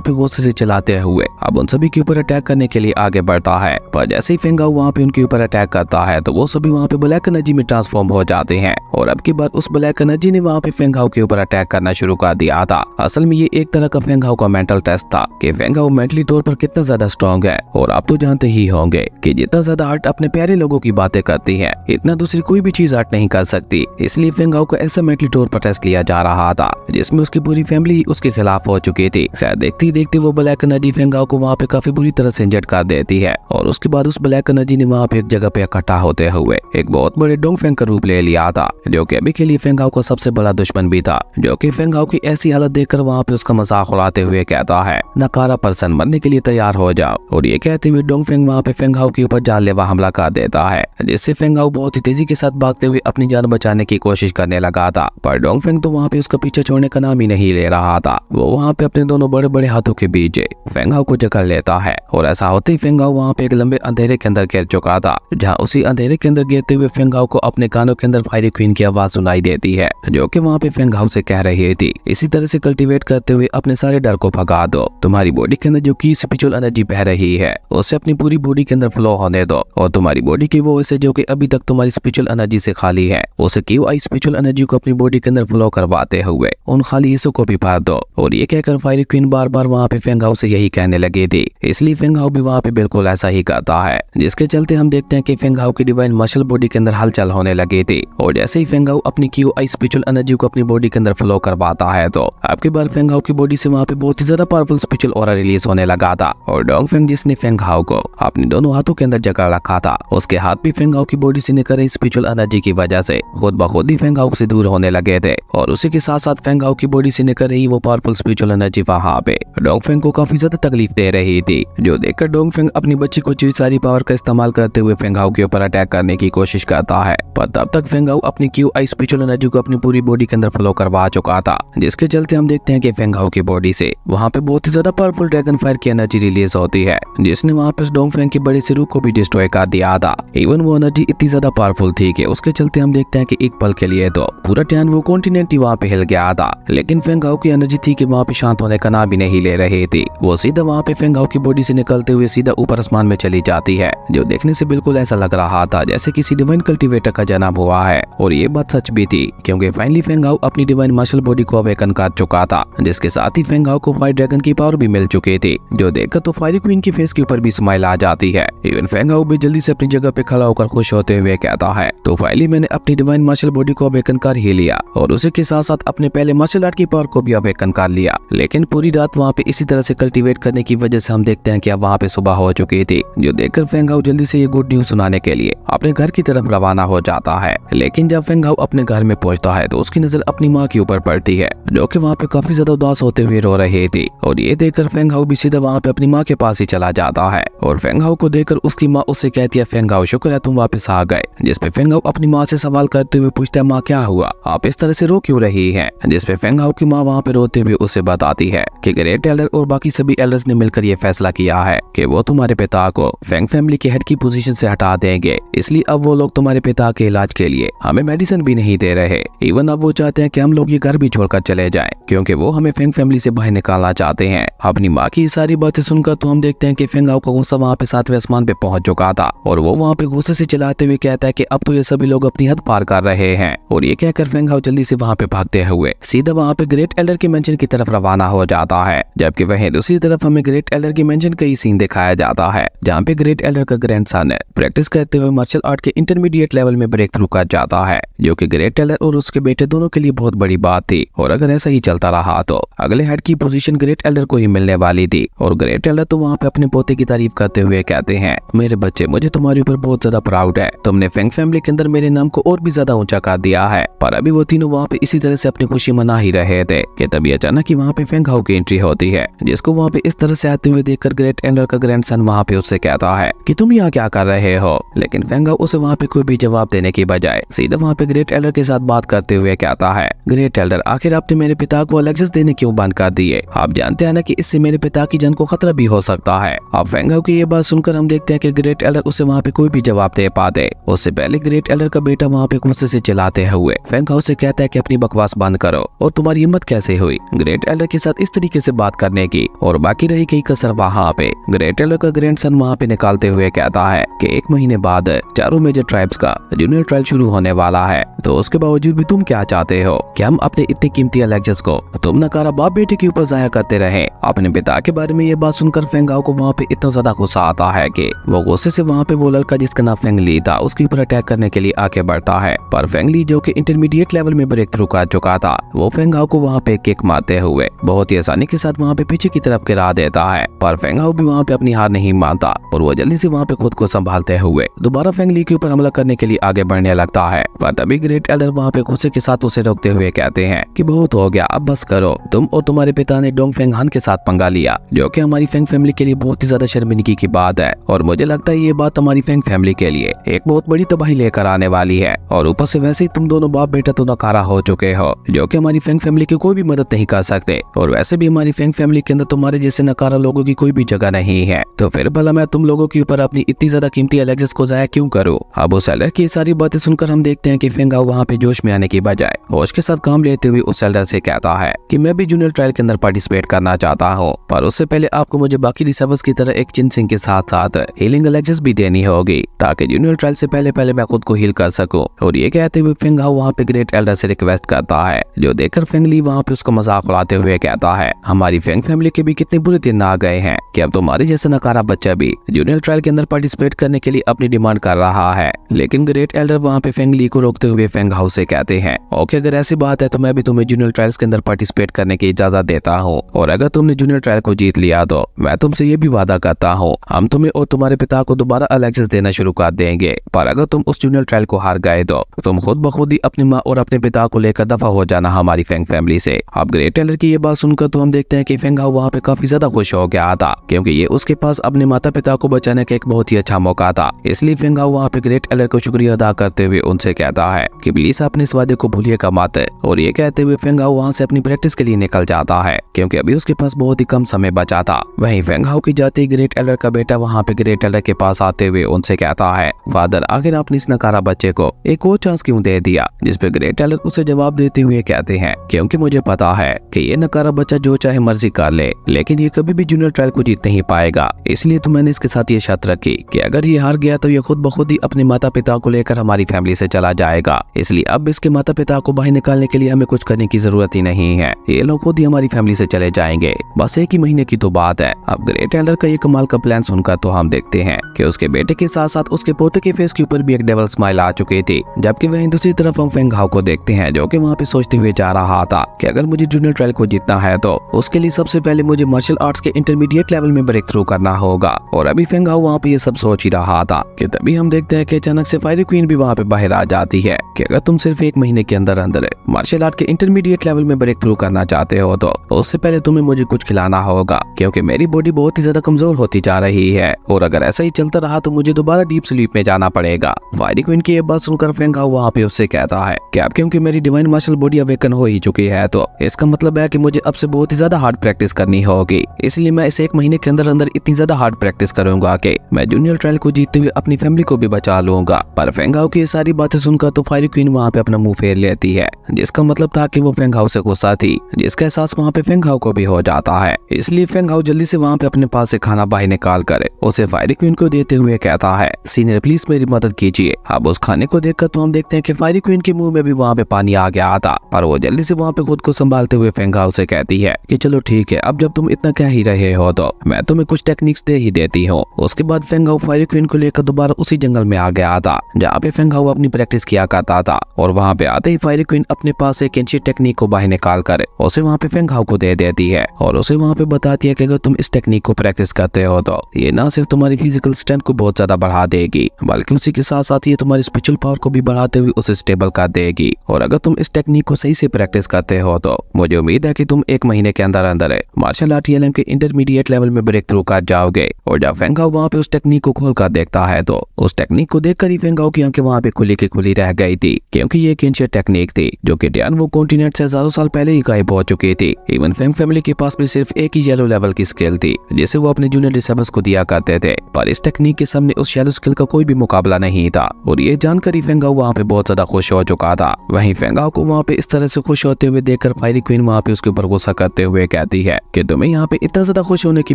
पे गुस्से से चिल्लाते हुए अब उन सभी के ऊपर अटैक करने के लिए आगे बढ़ता है। पर जैसे ही फेंग हाओ वहाँ पे उनके ऊपर अटैक करता है तो वो सभी वहाँ पे ब्लैक एनर्जी में ट्रांसफॉर्म हो जाते हैं। और अब की बार उस ब्लैक एनर्जी ने वहाँ पे फेंग हाओ के ऊपर अटैक करना शुरू कर दिया था। असल में ये एक तरह का फेंग हाओ का मेंटल टेस्ट था कि फेंग हाओ मेंटली तौर पर कितना ज्यादा स्ट्रॉन्ग है। और आप तो जानते ही होंगे कि जितना ज्यादा हर्ट अपने प्यारे लोगों की बातें करती है, इतना दूसरी कोई भी चीज हर्ट नहीं कर सकती। इसलिए फेंग हाओ को ऐसा मेंटली तौर पर टेस्ट लिया जा रहा था जिसमें उसकी पूरी फैमिली ही उसके खिलाफ हो चुकी थी। खैर देखते ही देखते वो ब्लैक एनर्जी फेंग हाओ को वहाँ पे काफी बुरी तरह से इंजर्ड कर देती है। और उसके बाद उस ब्लैक एनर्जी ने वहाँ पे एक जगह पे इकट्ठा होते हुए एक बहुत बड़े डोंगफेंग का रूप ले लिया था, जो कि अभी के लिए फेंग हाओ का सबसे बड़ा दुश्मन भी था, जो कि फेंग हाओ की ऐसी हालत देखकर वहाँ पे उसका मजाक उड़ाते हुए कहता है, नकारा पर्सन मरने के लिए तैयार हो जाओ। और ये कहते हुए डोंगफेंग वहाँ पे फेंग हाओ के ऊपर जानलेवा हमला कर देता है, जिससे फेंग हाओ बहुत ही तेजी के साथ भागते हुए अपनी जान बचाने की कोशिश करने लगा था। पर डोंगफेंग तो वहाँ पे उसका पीछे छोड़ने का नाम ही नहीं ले रहा था। वो वहाँ पे अपने दोनों बड़े बड़े हाथों के बीच फेंग हाओ को जकड़ लेता है। और ऐसा होते ही फेंग हाओ वहाँ पे एक लंबे अंधेरे के अंदर गिर चुका था, जहाँ उसी अंधेरे के अंदर गिरते हुए फेंग हाओ को अपने कानों के अंदर फायरी क्वीन की आवाज सुनाई देती है, जो कि वहाँ पे फेंग हाओ से कह रही थी, इसी तरह से कल्टीवेट करते हुए अपने सारे डर को भगा दो। तुम्हारी बॉडी के अंदर जो की स्पिरिचुअल एनर्जी बह रही है उसे अपनी पूरी बॉडी के अंदर फ्लो होने दो। और तुम्हारी बॉडी की वो हिस्से जो कि अभी तक तुम्हारी स्पिरिचुअल एनर्जी से खाली है, उसे क्यू आई स्पिरिचुअल एनर्जी को अपनी बॉडी के अंदर फ्लो करवाते हुए उन खाली हिस्सों को भी भर दो। और ये कहकर फायरी क्वीन बार बार वहाँ पे फेंग हाओ से यही कहने लगी थी, इसलिए फेंग हाओ भी वहाँ पे बिल्कुल ऐसा ही करता है, जिसके चलते हम देखते हैं कि फेंग हाओ की डिवाइन मसल बॉडी के अंदर हलचल होने लगी थी। और जैसे ही फेंग हाओ अपनी क्यू आई स्पिरिचुअल एनर्जी को अपनी बॉडी के अंदर फ्लो करवाता है तो आपकी बार फेंग हाओ की बॉडी से वहाँ पे बहुत ही ज्यादा पावरफुल स्पिरिचुअल ऑरा रिलीज होने लगा था। और डोंगफेंग जिसने फेंग हाओ को अपने दोनों हाथों के अंदर जकड़ रखा था, उसके हाथ भी फेंग हाओ की बॉडी से निकल रही स्पिरिचुअल एनर्जी की वजह से खुद ब खुद ही फेंग हाओ से दूर होने लगे थे। और उसी के साथ साथ फेंग हाओ की बॉडी से निकल रही वो पावरफुल स्पिरिचुअल एनर्जी वहाँ पे डोंगफेंग को काफी ज्यादा तकलीफ दे रही थी, जो देखकर डोंगफेंग अपनी बच्ची को चुई सारी पावर का इस्तेमाल करते हुए फेंग हाओ के ऊपर अटैक करने की कोशिश करता है। पर तब तक फेंग हाओ अपनी क्यू आई स्पिरिचुअल एनर्जी को अपनी पूरी बॉडी के अंदर फ्लो करवा चुका था, जिसके चलते हम देखते हैं कि फेंग हाओ की बॉडी से वहाँ पे बहुत ही ज्यादा पावरफुल ड्रैगन फायर की एनर्जी रिलीज होती है, जिसने वहाँ पे डोंगफेंग के बड़े से रूप को भी डिस्ट्रॉय कर दिया था। इवन वो एनर्जी इतनी ज्यादा पावरफुल थी कि उसके चलते हम देखते हैं कि एक पल के लिए तो पूरा टैन वो कॉन्टिनेंट ही वहाँ पे हिल गया था। लेकिन फेंग हाओ की एनर्जी थी कि वहाँ पे शांत होने का नाम भी नहीं ले रही थी। वो सीधा वहाँ पे फेंग हाओ की बॉडी से निकलते हुए सीधा ऊपर आसमान में चली जाती है, जो देखने से बिल्कुल ऐसा लग रहा था जैसे किसी डिवाइन कल्टीवेटर का जन्म हुआ है। और ये बात सच भी थी, क्योंकि फाइनली फेंग हाओ अपनी डिवाइन मार्शल बॉडी को अवेकन कर चुका था, जिसके साथ ही फेंग हाओ को फायर ड्रैगन की पावर भी मिल चुकी थी, जो देखकर तो फायरी क्वीन की फेस के ऊपर भी स्माइल आ जाती है। इवन फेंग हाओ भी जल्दी से अपनी जगह पे खड़ा होकर खुश होते हुए कहता है, तो फाइनली मैंने अपनी डिवाइन मार्शल बॉडी को अवेकन कर ही लिया और उसी के साथ साथ अपने पहले मार्शल आर्ट की पावर को भी अवेकन कर लिया। लेकिन पूरी रात वहाँ पे इसी तरह से कल्टीवेट करने की वजह से हम देखते हैं कि अब वहाँ पे सुबह हो चुकी थी, जो देखकर फेंग हाओ जल्दी से ये गुड न्यूज सुनाने के लिए अपने घर की तरफ रवाना हो जाता है। लेकिन जब फेंग हाओ अपने घर में पहुंचता है तो उसकी नजर अपनी माँ के ऊपर पड़ती है, जो कि वहाँ पे काफी ज्यादा उदास होते हुए रो रही थी। और ये देखकर फेंग हाओ भी सीधा वहाँ पे अपनी माँ के पास ही चला जाता है। और फेंग हाओ को देखकर उसकी माँ उससे कहती है, फेंग हाओ शुक्र है तुम वापस आ गए। जिसपे फेंग हाओ अपनी माँ से सवाल करते हुए पूछता है, माँ क्या हुआ, आप इस तरह से रो क्यों रही हैं? जिसपे फेंग हाओ की माँ वहाँ पे रोते हुए उसे बताती है कि ग्रेट एल्डर और बाकी सभी एल्डर्स ने मिलकर ये फैसला किया है कि वो तुम्हारे पिता को फेंग फैमिली के हेड की पोजीशन से हटा देंगे, इसलिए अब वो लोग तुम्हारे पिता के इलाज के लिए हमें मेडिसिन भी नहीं दे रहे। इवन अब वो चाहते हैं कि हम लोग ये घर भी छोड़कर चले जाएं, क्योंकि वो हमें फेंग फैमिली से बाहर निकालना चाहते हैं। अपनी माँ की सारी बातें सुनकर तो हम देखते हैं कि फेंग हाओ का गुस्सा वहाँ पे 7वें आसमान पे पहुंच चुका था और वो वहाँ पे गुस्से से चिल्लाते हुए कहता है कि अब तो ये सभी लोग अपनी हद पार कर रहे हैं। और ये कहकर फेंग हाओ जल्दी से वहाँ पे भागते हुए सीधा वहाँ पे ग्रेट एल्डर के मेंशन की तरफ रवाना हो जाता है। जबकि वहीं दूसरी तरफ हमें ग्रेट एल्डर के मेंशन का ही सीन दिखाया जाता है, जहाँ पे ग्रेट एल्डर का ग्रैंडसन प्रैक्टिस करते हुए मार्शल आर्ट के इंटरमीडिएट लेवल में ब्रेक थ्रू कर जाता है, जो कि ग्रेट एल्डर और उसके बेटे दोनों के लिए बहुत बड़ी बात थी। और अगर ऐसा ही चलता रहा तो अगले हेड की पोजीशन ग्रेट एल्डर को ही मिलने वाली थी। और ग्रेट एल्डर तो वहाँ पे अपने पोते की तारीफ करते हुए कहते हैं, मेरे बच्चे मुझे तुम्हारे ऊपर बहुत ज्यादा प्राउड है, तुमने फेंग फैमिली के अंदर मेरे नाम को और भी ज्यादा ऊंचा कर दिया है। पर अभी वो तीनों वहाँ पे इसी तरह से अपनी खुशी मना ही रहे थे कि तभी अचानक ही वहाँ पे फेंग हाओ की एंट्री होती है, जिसको वहाँ पे इस तरह से आते हुए देखकर ग्रेट एल्डर का ग्रैंडसन वहाँ पे उससे कहता है कि तुम यहाँ क्या कर रहे हो। लेकिन फेंग हाओ उसे वहाँ पे कोई भी जवाब देने की बजाय सीधा वहाँ पे ग्रेट एल्डर के साथ बात करते हुए कहता है, ग्रेट एल्डर आखिर आपने मेरे पिता को एलेक्सिस देने क्यों बंद कर दिए? आप जानते हैं ना कि इससे मेरे पिता की जान को खतरा भी हो सकता है। अब फेंग हाउ की ये बात सुनकर हम देखते हैं कि ग्रेट एल्डर उसे वहाँ पे कोई भी जवाब दे पाते। उससे पहले ग्रेट एल्डर का बेटा वहाँ पे गुस्से से चिल्लाते हुए फेंग हाउ से कहता है कि अपनी बकवास बंद करो और तुम्हारी हिम्मत कैसे हुई ग्रेट एल्डर के साथ इस तरीके से बात करने की। और बाकी रही कई कसर वहाँ पे ग्रेट एल्डर का ग्रैंडसन वहाँ पे निकालते हुए कहता है कि 1 महीने बाद चारों मेजर ट्राइब्स का जूनियर ट्रायल शुरू होने वाला है, तो उसके बावजूद भी तुम क्या चाहते हो कि हम अपने इतने कीमती एलेक्सिस को तुम नकारा बाप बेटे के ऊपर जाया करते रहे? अपने पिता के बारे में ये बात सुनकर फेंग हाउ को वहाँ पे इतना ज्यादा गुस्सा आता है कि वो गुस्से से वहाँ पे वो लड़का जिसका नाम फेंग ली था उसके ऊपर अटैक करने के लिए आगे बढ़ता है। पर फेंग ली जो कि इंटरमीडिएट लेवल में ब्रेक थ्रू कर चुका था, वो फेंग हाउ को वहाँ पे किक मारते हुए बहुत ही आसानी के साथ वहाँ पे पीछे की तरफ गिरा देता है। पर फेंग हाउ भी वहाँ पे अपनी हार नहीं मानता और वो जल्दी से वहाँ पे खुद को संभालते हुए दोबारा फेंग ली के ऊपर हमला करने के लिए आगे बढ़ने लगता है। पर तभी ग्रेट एल्डर वहाँ पे गुस्से के साथ उसे रोकते हुए कहते हैं कि बहुत हो गया, अब बस करो। तुम और तुम्हारे पिता ने डोंग फेंग हान के साथ पंगा लिया, जो कि हमारी फेंग फैमिली के लिए बहुत ही ज्यादा शर्मिंदगी की बात है। और मुझे लगता है ये बात हमारी फेंग फैमिली के लिए एक बहुत बड़ी तबाही लेकर आने वाली है। और ऊपर से वैसे ही तुम दोनों बाप बेटा तो नकारा हो चुके हो, जो कि हमारी फेंग फैमिली की कोई भी मदद नहीं कर सकते। और वैसे भी हमारी फेंग फैमिली के अंदर तुम्हारे जैसे नकारा लोगों की कोई भी जगह नहीं है, तो फिर भला मैं तुम लोगों के ऊपर अपनी इतनी ज्यादा कीमती एलेक्सिस को जाया क्यों करूं? अब उस एल्डर की सारी बातें सुनकर हम देखते हैं कि फेंग हाउ वहाँ पे जोश में आने की बजाय होश के साथ काम लेते हुए उस एल्डर से कहता है कि मैं भी जूनियर ट्रायल के अंदर पार्टिसिपेट करना चाहता हूँ, पर उससे पहले आपको मुझे बाकी रिसर्वर्स की तरह एक चिनसिंग के साथ साथ हीलिंग एलेक्सिस भी देनी होगी, ताकि जूनियर ट्रायल से पहले मैं खुद को हील कर सकूं। और ये कहते हुए फेंग हाउ वहाँ पे ग्रेट एल्डर से रिक्वेस्ट करता है, जो देखकर फेंग ली वहाँ पे उसका मजाक उड़ाते हुए कहता है हमारी फेंग फैमिली के भी कितने बुरे दिन आ गए हैं कि अब तुम्हारे जैसा नकारा बच्चा भी जूनियर ट्रायल के अंदर पार्टिसिपेट करने के लिए अपनी डिमांड कर रहा है। लेकिन ग्रेट एल्डर वहाँ पे फेंग ली को रोकते हुए फेंग हाउ से कहते हैं ओके, अगर ऐसी बात है तो मैं भी तुम्हें जूनियर ट्रायल्स के अंदर पार्टिसिपेट करने की इजाजत देता हूँ, और अगर तुमने जूनियर ट्रायल को जीत लिया तो मैं तुमसे ये भी वादा करता हूँ हम तुम्हें और तुम्हारे पिता को दोबारा एलेक्सिस देना शुरू कर देंगे। पर अगर तुम उस जूनियर ट्रायल को हार गए तो तुम खुद ब खुद ही अपनी माँ और अपने पिता को लेकर दफा हो जाना हमारी फेंग फैमिली से। अब ग्रेट एल्डर की ये बात सुनकर तो हम देखते हैं कि फेंग हाउ वहाँ पे काफी ज्यादा खुश हो गया था, क्योंकि ये उसके पास अपने माता पिता को बचाने का एक बहुत ही अच्छा मौका था। इसलिए फेंग हाउ वहाँ पे ग्रेट एल्डर को शुक्रिया अदा करते हुए उनसे कहता है कि प्लीज अपने इस वादे को भूलिएगा मत। और ये कहते हुए फेंग हाउ वहाँ से अपनी प्रैक्टिस के लिए निकल जाता है, क्योंकि अभी उसके पास बहुत ही कम समय बचा था। वहीं फेंग हाउ की जाते ही ग्रेट एल्डर का बेटा वहाँ पे ग्रेट एल्डर के पास आते हुए उनसे कहता है फादर, आखिर आपने इस नकारा बच्चे को एक और चांस क्यों दे दिया? जिस पे ग्रेट एल्डर उसे जवाब देते हुए कहते हैं क्योंकि मुझे पता है कि ये नकारा बच्चा जो चाहे मर्जी कर ले, लेकिन ये कभी भी जूनियर ट्रायल को जीत नहीं पाएगा। इसलिए तो मैंने इसके साथ ये शर्त रखी कि अगर ये हार गया तो ये खुद ब खुद ही अपने माता पिता को लेकर हमारी फैमिली से चला जाएगा। इसलिए अब इसके माता पिता को बाहर निकालने के लिए हमें कुछ करने की जरूरत ही नहीं है, ये लोग खुद ही हमारी फैमिली से चले जाएंगे। बस 1 ही महीने की तो बात है। अब ग्रेट एल्डर का ये कमाल का प्लान सुनकर तो हम देखते हैं कि उसके बेटे के साथ साथ उसके पोते के फेस के ऊपर भी एक डेविल स्माइल आ चुकी थी। जबकि वहीं दूसरी तरफ हम फेंग हाउ को देखते हैं, जो कि वहाँ पे सोचते हुए जा रहा था कि अगर मुझे जूनियर ट्रायल को जीतना है तो उसके लिए सबसे पहले मुझे मार्शल आर्ट्स के इंटरमीडिएट लेवल में ब्रेक थ्रू करना होगा। और अभी फेंग हाउ वहाँ पे ये सब सोच ही रहा था कि तभी हम देखते हैं कि अचानक से फायरी क्वीन भी वहाँ पे बाहर आ जाती है कि अगर तुम सिर्फ 1 महीने के अंदर अंदर मार्शल आर्ट के इंटरमीडिएट लेवल में ब्रेक थ्रू करना चाहते हो तो उससे पहले तुम्हें मुझे कुछ खिलाना होगा, क्योंकि मेरी बॉडी बहुत ही ज्यादा कमजोर होती जा रही है और अगर ऐसा ही चलता रहा तो मुझे दोबारा डीप स्लीप में जाना पड़ेगा। फायरी क्वीन की ये बात सुनकर फेंग हाउ वहाँ पे उससे कहता है कि अब क्योंकि मेरी डिवाइन मार्शल बॉडी अवेकन हो ही चुकी है तो इसका मतलब है कि मुझे अब से बहुत ही ज्यादा हार्ड प्रैक्टिस करनी होगी। इसलिए मैं इस 1 महीने के अंदर अंदर इतनी ज्यादा हार्ड प्रैक्टिस करूंगा कि मैं जूनियर ट्रायल को जीतते हुए अपनी फैमिली को भी बचा लूंगा। पर फेंग हाउ की ये सारी बातें सुनकर तो फायरी क्वीन वहाँ पे अपना मुंह फेर लेती है, जिसका मतलब था कि वो फेंग हाउ से गुस्सा थी, जिसका एहसास वहाँ पे फेंग हाउ को भी हो जाता है। इसलिए फेंग हाउ जल्दी से वहाँ पे अपने पास से खाना बाहर निकाल कर उसे फायरी क्वीन को देते हुए कहता है सीनियर प्लीज मेरी मदद कीजिए। अब उस खाने को देखकर तो हम देखते हैं कि फायरी क्वीन के मुंह में भी वहाँ पे पानी आ गया था, पर वो जल्दी से वहाँ पे खुद को संभालते हुए फेंग हाउ से कहती है कि चलो ठीक है, अब जब तुम इतना कह ही रहे हो तो मैं तुम्हें कुछ टेक्निक्स दे ही देती हूँ। उसके बाद फेंग हाउ फायरी क्वीन को लेकर दोबारा उसी जंगल में आ गया था जहाँ पे फेंग हाउ अपनी प्रैक्टिस किया करता था। और वहाँ पे आते ही फायरी क्वीन अपने पास एक एंशिएंट टेक्निक को बाहर निकाल कर उसे वहाँ पे फेंग हाउ को दे देती है और उसे वहाँ पे बताती है कि अगर तुम इस टेक्निक को प्रैक्टिस करते हो तो ये ना सिर्फ तुम्हारी फिजिकल स्ट्रेंथ को बहुत ज्यादा बढ़ा देगी, बल्कि उसी के साथ साथ ये तुम्हारी स्पिरिचुअल पावर को भी बढ़ाते हुए उसे स्टेबल कर देगी। और अगर तुम इस टेक्निक को सही से प्रैक्टिस करते हो तो मुझे उम्मीद है कि तुम 1 महीने के अंदर अंदर मार्शल आर्ट TLM के इंटरमीडिएट लेवल में ब्रेक थ्रू कर जाओगे। और जब फेंग हाउ वहाँ पे उस टेक्निक को खोल कर देखता है तो उस टेक्निक को देखकर ही फेंग हाउ की आंखें वहाँ पे खुली की खुली रह गई थी, क्योंकि ये एक एंशिएंट टेक्निक थी जो कि ड्यान वो कॉन्टिनेंट से हजारों साल पहले ही गायब हो चुकी थी। इवन फेंग फैमिली के पास भी सिर्फ एक ही येलो लेवल की स्किल थी जिसे वो अपने जूनियर डिसेबल्स को दिया करते थे, पर इस टेक्निक के सामने उस येलो स्किल का कोई भी मुकाबला नहीं था। और ये जानकर फेंग हाओ वहाँ पे बहुत ज्यादा खुश हो चुका था। वहीं फेंग हाओ को वहाँ पे इस तरह से खुश होते हुए देखकर फायरी क्वीन वहाँ पे उसके ऊपर गुस्सा करते हुए कहती है कि तुम्हें यहाँ पे इतना ज्यादा खुश होने की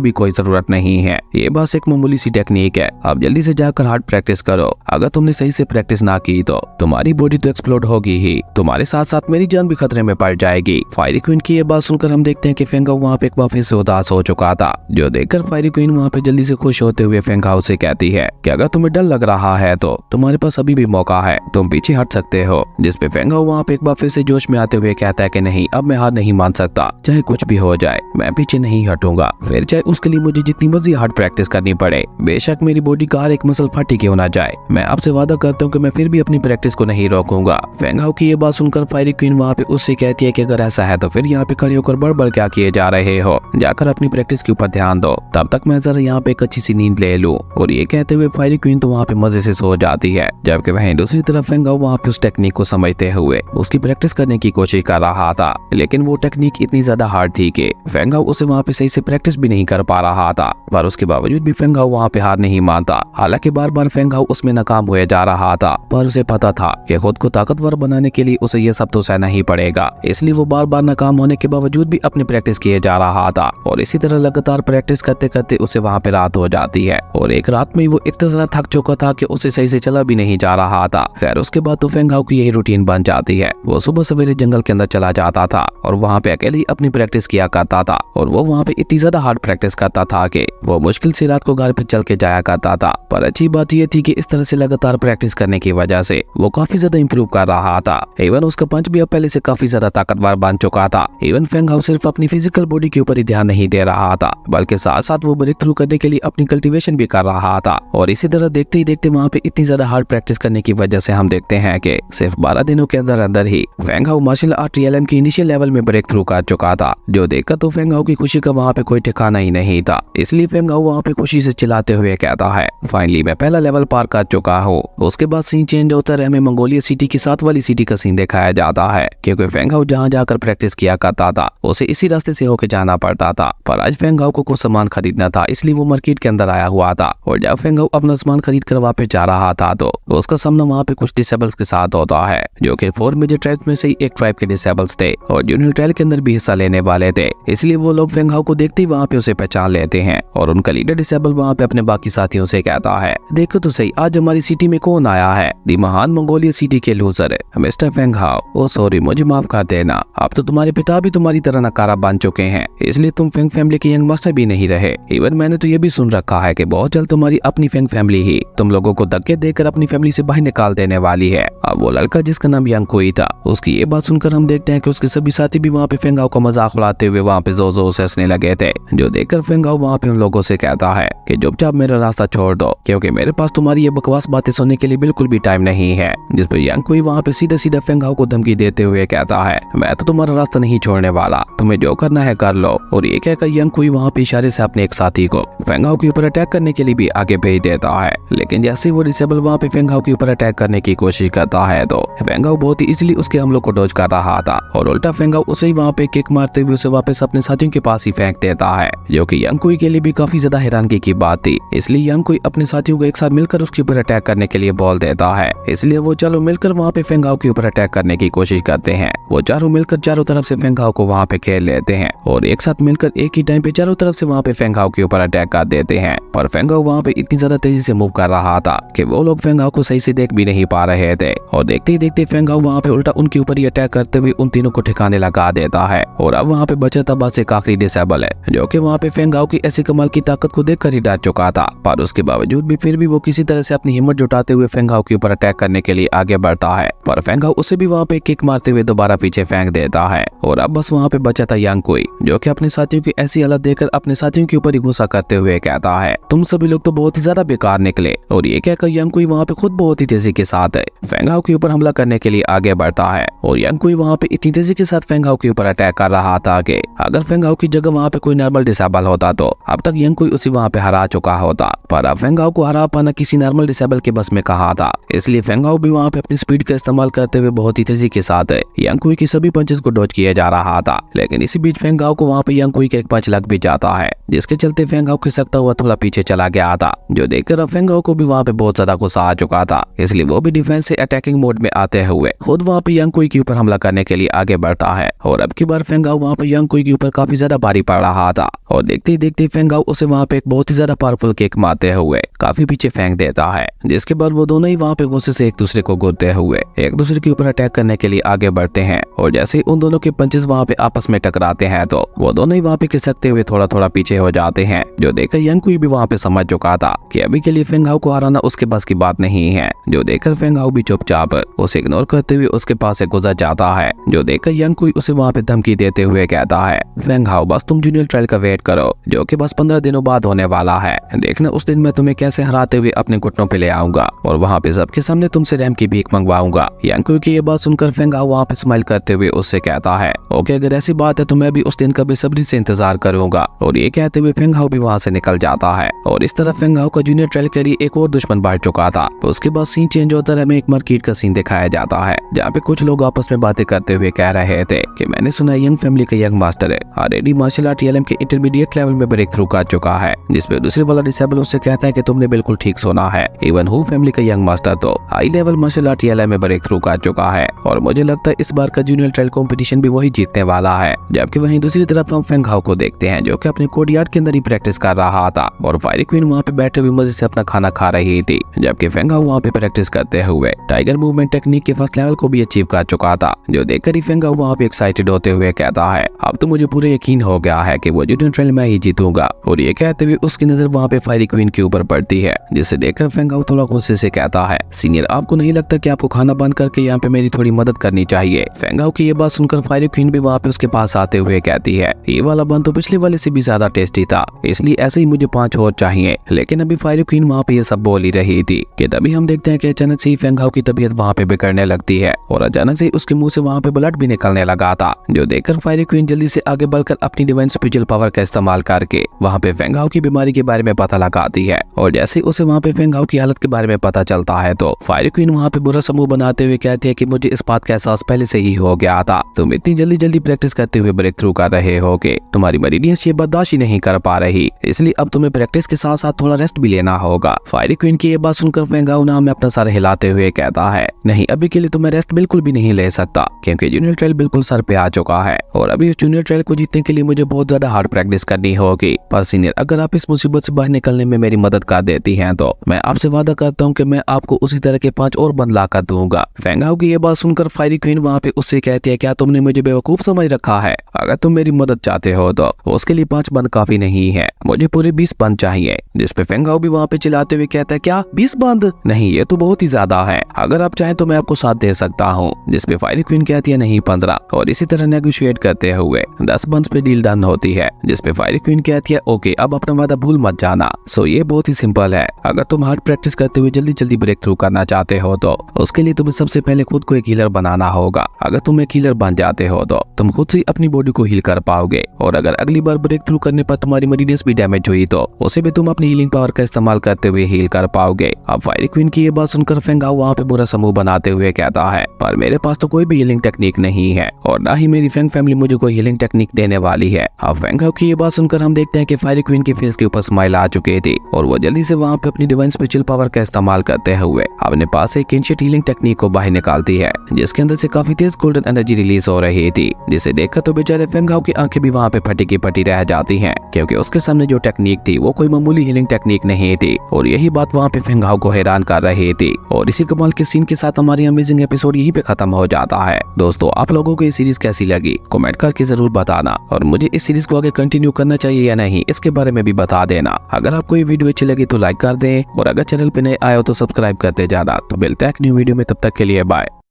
भी कोई जरूरत नहीं है, ये बस एक मामूली सी टेक्निक है। आप जल्दी से जाकर हार्ड प्रैक्टिस करो। अगर तुमने सही से प्रैक्टिस ना की तो तुम्हारी बॉडी तो एक्सप्लोड होगी ही, तुम्हारे साथ साथ मेरी जान भी खतरे में पड़ जाएगी। फायरी क्वीन की ये बात सुनकर हम देखते हैं कि फेंग हाओ वहाँ पे एक बार फिर से उदास हो चुका था, जो देखकर फायरी क्वीन वहाँ पे जल्दी से खुश होते हुए फेंग हाओ से कहती है कि अगर तुम्हें डर लग रहा है तो तुम्हारे पास अभी भी मौका है, तुम पीछे हट सकते हो। जिस पे फेंग हाओ वहाँ पे एक बार फिर से जोश में आते हुए कहता है कि नहीं, अब मैं हार नहीं मान सकता, चाहे कुछ भी हो जाए मैं पीछे नहीं हटूंगा, फिर चाहे उसके लिए मुझे जितनी मर्जी हार्ड प्रैक्टिस करनी पड़े, बेशक मेरी बॉडी का हर एक मसल फटी क्यों ना जाए, मैं आपसे वादा करता हूँ कि मैं फिर भी अपनी प्रैक्टिस को नहीं रोकूंगा। फेंग हाओ की ये बात सुनकर फायरी क्वीन वहाँ पे उससे कहती है कि अगर ऐसा है तो फिर यहाँ पे खड़े होकर बड़बड़ क्या किए जा रहे हो, जाकर अपनी प्रैक्टिस के ऊपर ध्यान दो, तब तक मैं जरा यहाँ पे एक अच्छी सी नींद ले लूं। और ये कहते हुए फायरी क्वीन तो वहाँ पे मजे से सो जाती है, जबकि वहीं दूसरी तरफ फेंग हाओ वहाँ पे उस टेक्निक को समझते हुए उसकी प्रैक्टिस करने की कोशिश कर रहा था, लेकिन वो टेक्निक इतनी ज्यादा हार्ड थी कि फेंग हाओ उसे वहाँ पे सही से प्रैक्टिस भी नहीं कर पा रहा था। पर उसके बावजूद भी फेंग हाओ वहाँ पे हार नहीं मानता। हालांकि बार बार फेंग हाओ उसमें नाकाम हुए जा रहा था, पर उसे पता था कि खुद को ताकतवर बनाने के लिए उसे ये सब तो सहना ही पड़ेगा, इसलिए वो बार बार नाकाम होने के बावजूद भी अपनी प्रैक्टिस किए जा रहा था। और इसी तरह लगातार प्रैक्टिस करते करते उसे वहाँ पे रात हो जाती है, और एक रात में वो इतना ज्यादा थक चुका था कि उसे सही से चला भी नहीं जा रहा था। खैर उसके बाद तो फेंग हाओ की यही रूटीन बन जाती है, वो सुबह सवेरे जंगल के अंदर चला जाता था और वहाँ पे अकेले ही अपनी प्रैक्टिस किया करता था। और वो वहाँ पे इतनी ज्यादा हार्ड प्रैक्टिस करता था कि वो मुश्किल से रात को घर पे चल के जाया करता था। पर अच्छी बात ये थी कि इस तरह से लगातार प्रैक्टिस करने की वजह से वो काफी ज्यादा इंप्रूव कर रहा था। इवन उसका पंच भी अब पहले से काफी ज्यादा ताकतवर बन चुका था। इवन फेंग हाओ सिर्फ अपनी फिजिकल बॉडी के ऊपर ही ध्यान नहीं दे रहा था, बल्कि साथ साथ वो ब्रेक थ्रू करने के लिए अपनी कल्टीवेशन भी कर रहा था। और इसी तरह देखते ही देखते वहाँ पे इतनी ज्यादा हार्ड प्रैक्टिस करने की वजह से हम देखते हैं कि सिर्फ 12 दिनों के अंदर अंदर ही फेंग हाओ मार्शल आर्ट टीएलएम की इनिशियल लेवल में ब्रेक थ्रू कर चुका था, जो देखकर तो फेंग हाओ की खुशी का वहाँ पे कोई ठिकाना ही नहीं था। इसलिए फेंग हाओ वहाँ पे खुशी से चिल्लाते हुए कहता है, फाइनली मैं पहला लेवल पार कर चुका हूँ। उसके बाद सीन चेंज होता है, हमें मंगोलिया सिटी की 7 वाली सिटी का सीन दिखाया जाता है, क्योंकि फेंग हाओ जहाँ जाकर प्रैक्टिस किया करता था उसे इसी रास्ते से होकर जाना पड़ता था। पर आज फेंग हाओ को कुछ सामान खरीदना था, इसलिए वो मार्केट के अंदर आया हुआ था। और जब फेंग हाओ अपना सामान खरीद कर वापस जा रहा था तो उसका सामना वहाँ पे कुछ डिसेबल्स के साथ होता है, जो कि 4 मेजर ट्राइब्स में से एक ट्राइब के डिसेबल्स थे और जूनियर ट्रायल के अंदर भी हिस्सा लेने वाले थे। इसलिए वो लोग फेंग हाओ को देखते ही वहाँ पे उसे पहचान लेते हैं और उनका लीडर डिसेबल वहाँ पे अपने बाकी साथियों से कहता है, देखो तो सही आज हमारी सिटी में कौन आया है, दी महान मंगोलिया सिटी के लूजर मिस्टर फेंग हाओ। ओ सॉरी, मुझे माफ कर देना, अब तो तुम्हारे पिता भी तुम्हारी तरह नकारा बन चुके हैं, इसलिए तुम फेंग फैमिली के यंग मास्टर भी नहीं रहे। इवन मैंने तो ये भी सुन रखा है कि बहुत जल्द तुम्हारी अपनी फेंग फैमिली ही तुम लोगों को धक्के देकर अपनी फैमिली से बाहर निकाल देने वाली है। अब वो लड़का जिसका नाम यांग कुई था, उसकी ये बात सुनकर हम देखते हैं कि उसके सभी साथी भी वहाँ पे फेंग हाओ का मजाक उड़ाते हुए वहाँ पे जोर जोर से हंसने लगे थे, जो देखकर फेंग हाओ वहाँ पे उन लोगों से कहता है कि चुपचाप मेरा रास्ता छोड़ दो, क्योंकि मेरे पास तुम्हारी ये बकवास बातें सुनने के लिए बिल्कुल भी टाइम नहीं है। जिस पर यांग कुई वहाँ पे सीधा सीधा फेंग हाओ को धमकी देते हुए कहता है, मैं तो तुम्हारा रास्ता नहीं छोड़ने वाला, तुम्हें जो करना है कर लो। और ये कहकर यांग कुई वहाँ पे इशारे से अपने एक साथी को फेंग हाओ के ऊपर अटैक करने के लिए भी आगे भेज देता है। लेकिन जैसे वो डिसेबल वहाँ पे फेंग हाओ के ऊपर अटैक करने की कोशिश करता है तो फेंग हाओ बहुत ही इजीली उसके हमलों को डॉज कर रहा था और उल्टा फेंग हाओ उसे ही वहाँ पे किक मारते हुए उसे वापस अपने साथियों के पास ही फेंक देता है, जो कि यांग कुई के लिए भी काफी ज्यादा हैरानगी की बात थी। इसलिए यांग कुई अपने साथियों को एक साथ मिलकर उसके ऊपर अटैक करने के लिए बोल देता है। इसलिए वो चारों मिलकर वहाँ पे फेंग हाओ के ऊपर अटैक करने की कोशिश करते हैं। वो चारों मिलकर चारों तरफ से फेंग हाओ को वहाँ पे खेल लेते हैं और एक साथ मिलकर एक ही टाइम पे चारों तरफ से वहाँ पे फेंग हाओ के ऊपर अटैक कर देते हैं। पर फेंग हाओ वहाँ पे इतनी ज्यादा तेजी से मूव कर रहा था कि वो लोग फेंग हाओ को सही से देख भी नहीं पा रहे थे और देखते ही देखते फेंग हाओ वहाँ पे उल्टा उनके ऊपर ही अटैक करते हुए उन तीनों को ठिकाने लगा देता है। और अब वहाँ पे बचा था बस एक आखिरी डिसेबल है, जो कि वहाँ पे फेंग हाओ की ऐसी कमाल की ताकत को देखकर ही डर चुका था। पर उसके बावजूद भी फिर भी वो किसी तरह से अपनी हिम्मत जुटाते हुए फेंग हाओ के ऊपर अटैक करने के लिए आगे बढ़ता है। पर फेंग हाओ उसे भी वहाँ पे किक मारते हुए दोबारा पीछे फेंक देता है। और अब बस वहाँ पे बचा था यांग कुई, जो कि अपने साथियों की ऐसी हालत देखकर अपने साथियों के ऊपर ही गुस्सा करते हुए कहता है, तुम सभी लोग तो बहुत ही ज्यादा बेकार निकले। और ये कहकर यांग कुई वहाँ पे खुद बहुत ही तेजी के साथ फेंग हाओ के ऊपर हमला करने के लिए आगे बढ़ता है। और यांग कुई वहाँ पे इतनी तेजी के साथ फेंग हाओ के ऊपर अटैक कर रहा था कि अगर फेंग हाओ की जगह वहाँ पे कोई नॉर्मल डिसेबल होता तो अब तक यांग कुई उसी वहाँ पे हरा चुका होता। पर अब फेंग हाओ को हरा पाना किसी नॉर्मल डिसेबल के बस में कहा था। इसलिए फेंग हाओ भी वहाँ पे अपनी स्पीड का इस्तेमाल करते हुए बहुत ही तेजी के साथ यांग कुई की सभी पंचेस को डॉज किए जा जा रहा था, लेकिन इसी बीच फेंग हाओ को वहाँ पे यांग कुई का एक पंच लग भी जाता है, जिसके चलते फेंग हाओ खिसकता हुआ थोड़ा पीछे चला गया था, जो देखकर अब फेंग हाओ को भी वहाँ पे बहुत ज्यादा गुस्सा आ चुका था। इसलिए वो भी डिफेंस से अटैकिंग मोड में आते हुए खुद वहाँ पे यांग कुई के ऊपर हमला करने के लिए आगे बढ़ता है। और अब की बार फेंग हाओ वहाँ पे यांग कुई के ऊपर काफी ज्यादा भारी पड़ रहा था, और देखते ही देखते फेंग हाओ उसे वहाँ पे एक बहुत ही ज्यादा पावरफुल किक मारते हुए काफी पीछे फेंक देता है, जिसके बाद वो दोनों ही वहाँ पे गुस्से से एक दूसरे को घूरते हुए एक दूसरे के ऊपर अटैक करने के लिए आगे बढ़ते हैं। और जैसे ही उन दोनों के पंचेस वहाँ पे आपस में टकराते हैं तो वो दोनों ही वहाँ पे खिसकते हुए थोड़ा थोड़ा पीछे हो जाते हैं, जो देखकर यांग कुई भी वहाँ पे समझ चुका था कि अभी के लिए फेंग हाओ को हराना उसके बस की बात नहीं है, जो देखकर फेंग हाओ भी चुपचाप उसे इग्नोर करते हुए उसके पास से गुजर जाता है, जो देखकर यांग कुई उसे वहाँ पे धमकी देते हुए कहता है, फेंग हाओ बस तुम जूनियर ट्रायल का वेट करो, जो कि बस 15 दिनों बाद होने वाला है। देखना उस दिन मैं तुम्हें कैसे हराते हुए अपने घुटनों पे ले आऊंगा और वहाँ पे सबके सामने तुमसे रैम की भीख मंगवाऊंगा। यांग कुई की ये बात सुनकर फेंग हाओ वहाँ पे स्माइल करते हुए उससे कहता है, ओके अगर ऐसी बात है तो मैं भी उस दिन का बेसब्री से इंतजार करूंगा। और ये कहते हुए फेंग हाओ भी वहाँ से निकल जाता है। और इस तरह फेंग हाओ का जूनियर ट्रायल के लिए एक और दुश्मन बढ़ चुका था। उसके बाद सीन चेंज होता है, हमें एक मार्केट का सीन दिखाया जाता है, जहाँ पे कुछ लोग आपस में बातें करते हुए कह रहे थे कि मैंने सुना यंग फैमिली का यंग मास्टर है ऑलरेडी मार्शल आर्ट TLM के इंटरमीडिएट लेवल में ब्रेक थ्रू कर चुका है, जिसपे दूसरे वाला डिसेबल उससे कहता है कि तुमने बिल्कुल ठीक सुना है, इवन हु फैमिली का यंग मास्टर तो high level martial art TLM में ब्रेक थ्रू कर चुका है, और मुझे लगता है इस बार का जूनियर ट्रायल कॉम्पिटिशन भी वही जीतने वाला है। जबकि वहीं दूसरी तरफ हम फेंग हाओ को देखते हैं, जो कि अपने कोर्टयार्ड के अंदर ही प्रैक्टिस कर रहा था, और फायरी क्वीन वहाँ पे बैठे हुए मजे से अपना खाना खा रही थी, जबकि फेंग हाओ वहाँ पे प्रैक्टिस करते हुए टाइगर मूवमेंट टेक्निक के फर्स्ट लेवल को भी अचीव कर चुका था, जो देखकर ही फेंग हाओ वहाँ पे एक्साइटेड होते हुए कहता है, अब तो मुझे पूरा यकीन हो गया है कि वो जूनियर ट्रायल मैं ही जीतूंगा। और ये कहते हुए उसकी नजर वहाँ पे फायरी क्वीन के ऊपर पड़ती है, जिसे देखकर फेंग हाओ थोड़ा गुस्से से कहता है, सीनियर आपको नहीं लगता कि आपको खाना बंद करके यहाँ पे मेरी थोड़ी मदद करनी चाहिए। फेंग हाओ की ये बात सुनकर फायरी क्वीन भी वहाँ पे उसके पास आते हुए कहती है, ये वाला बंद तो पिछले वाले से भी ज्यादा टेस्टी था, इसलिए ऐसे ही मुझे 5 और चाहिए। लेकिन अभी फायरी क्वीन वहाँ पे ये सब बोल ही रही थी कि तभी हम देखते हैं कि अचानक से ही फेंग हाओ की तबीयत वहाँ पे बिगड़ने लगती है, और अचानक से उसके मुंह से वहाँ पे ब्लड भी निकलने लगा था, जो देखकर फायरी क्वीन जल्दी से आगे बढ़कर अपनी डिवाइन स्पिरिचुअल पावर का इस्तेमाल करके वहाँ पे फेंग हाओ की बीमारी के बारे में पता लगाती है। और जैसे उसे वहाँ पे फेंग हाओ की हालत के बारे में पता चलता है तो फायरी क्वीन वहाँ पे बुरा समूह बनाते हुए कहती है कि मुझे इस बात का एहसास पहले से ही हो गया था, तुम इतनी जल्दी जल्दी प्रैक्टिस करते हुए ब्रेक थ्रू कर रहे हो कि तुम्हारी मरीडियंस ये बर्दाश्त ही नहीं कर पा रही, इसलिए अब तुम्हें प्रैक्टिस के साथ साथ थोड़ा रेस्ट भी लेना होगा। फायरी क्वीन की ये बात सुनकर फेंग हाओ नाम में अपना सर हिलाते हुए कहता है, नहीं अभी के लिए तो मैं रेस्ट बिल्कुल भी नहीं ले सकता, क्योंकि जूनियर ट्रायल बिल्कुल सर पे आ चुका है, और अभी इस जूनियर ट्रायल को जीतने के लिए मुझे बहुत ज्यादा हार्ड प्रैक्टिस करनी होगी। पर सीनियर अगर आप इस मुसीबत से बाहर निकलने में मेरी मदद कर देती हैं तो मैं आपसे वादा करता हूँ कि मैं आपको उसी तरह के 5 और बंद ला कर दूंगा। फेंग हाओ की ये बात सुनकर फायरी क्वीन वहाँ पे उससे कहती है, क्या तुमने मुझे बेवकूफ समझ रखा है? अगर तुम मेरी मदद चाहते हो तो उसके लिए 5 बंद काफी नहीं है, मुझे पूरे 20 बंद चाहिए। जिसपे फेंग हाओ भी वहाँ पे चिल्लाते हुए कहता है, क्या 20 बंद? नहीं ये तो बहुत ही ज्यादा है, अगर आप चाहें तो मैं आपको साथ दे सकता हूँ। जिसपे फायरी क्वीन कहती है, नहीं 15, और इसी तरह नेगोशिएट करते हुए 10 बंद पे डील डन होती है। जिसपे फायरी क्वीन कहती है, ओके अब अपना वादा भूल मत जाना। सो ये बहुत ही सिंपल है, अगर तुम हार्ड प्रैक्टिस करते हुए जल्दी जल्दी ब्रेक थ्रू करना चाहते हो तो उसके लिए तुम्हें सबसे पहले खुद को एक हीलर बनाना होगा। अगर तुम एक हीलर बन जाते हो तो तुम खुद से अपनी बॉडी को हील कर पाओगे, और अगर अगली बार ब्रेक थ्रू करने पर तुम्हारी मरीडियंस भी डैमेज हुई तो उसे भी तुम अपनी हीलिंग पावर का इस्तेमाल करते हुए हील कर पाओगे। अब फायरी क्वीन की ये बात सुनकर फेंग हाओ वहाँ पे बुरा समूह बनाते हुए कहता है, पर मेरे पास तो कोई भी हीलिंग टेक्निक नहीं है, और ना ही मेरी फेंग फैमिली मुझे कोई हीलिंग टेक्निक देने वाली है। अब फेंग हाओ की ये बात सुनकर हम देखते हैं कि फायरी क्वीन के फेस के ऊपर स्माइल आ चुकी थी, और वो जल्दी से वहाँ पे अपनी डिवाइन स्पिरिचुअल पावर का इस्तेमाल करते हुए अपने पास एक एंशिएंट हीलिंग टेक्निक को बाहर निकालती है, जिसके अंदर से काफी तेज गोल्डन एनर्जी रिलीज हो रही थी, जिसे देखकर तो बेचारे फेंग हाओ की आंखें भी वहाँ पे फटी की फटी रह जाती हैं, क्योंकि उसके सामने जो टेक्निक थी वो कोई मामूली हीलिंग टेक्निक नहीं थी, और यही बात वहाँ पे फेंग हाओ को हैरान कर रही थी। और इसी कमाल के सीन के साथ हमारी अमेजिंग एपिसोड यहीं पे खत्म हो जाता है। दोस्तों आप लोगों को ये सीरीज कैसी लगी कमेंट करके जरूर बताना, और मुझे इस सीरीज को आगे कंटिन्यू करना चाहिए या नहीं इसके बारे में भी बता देना। अगर आपको ये वीडियो अच्छी लगी तो लाइक कर दें, और अगर चैनल पे नए आए हो तो सब्सक्राइब करते जाना। तो मिलते हैं एक न्यू वीडियो में, तब तक के लिए बाय।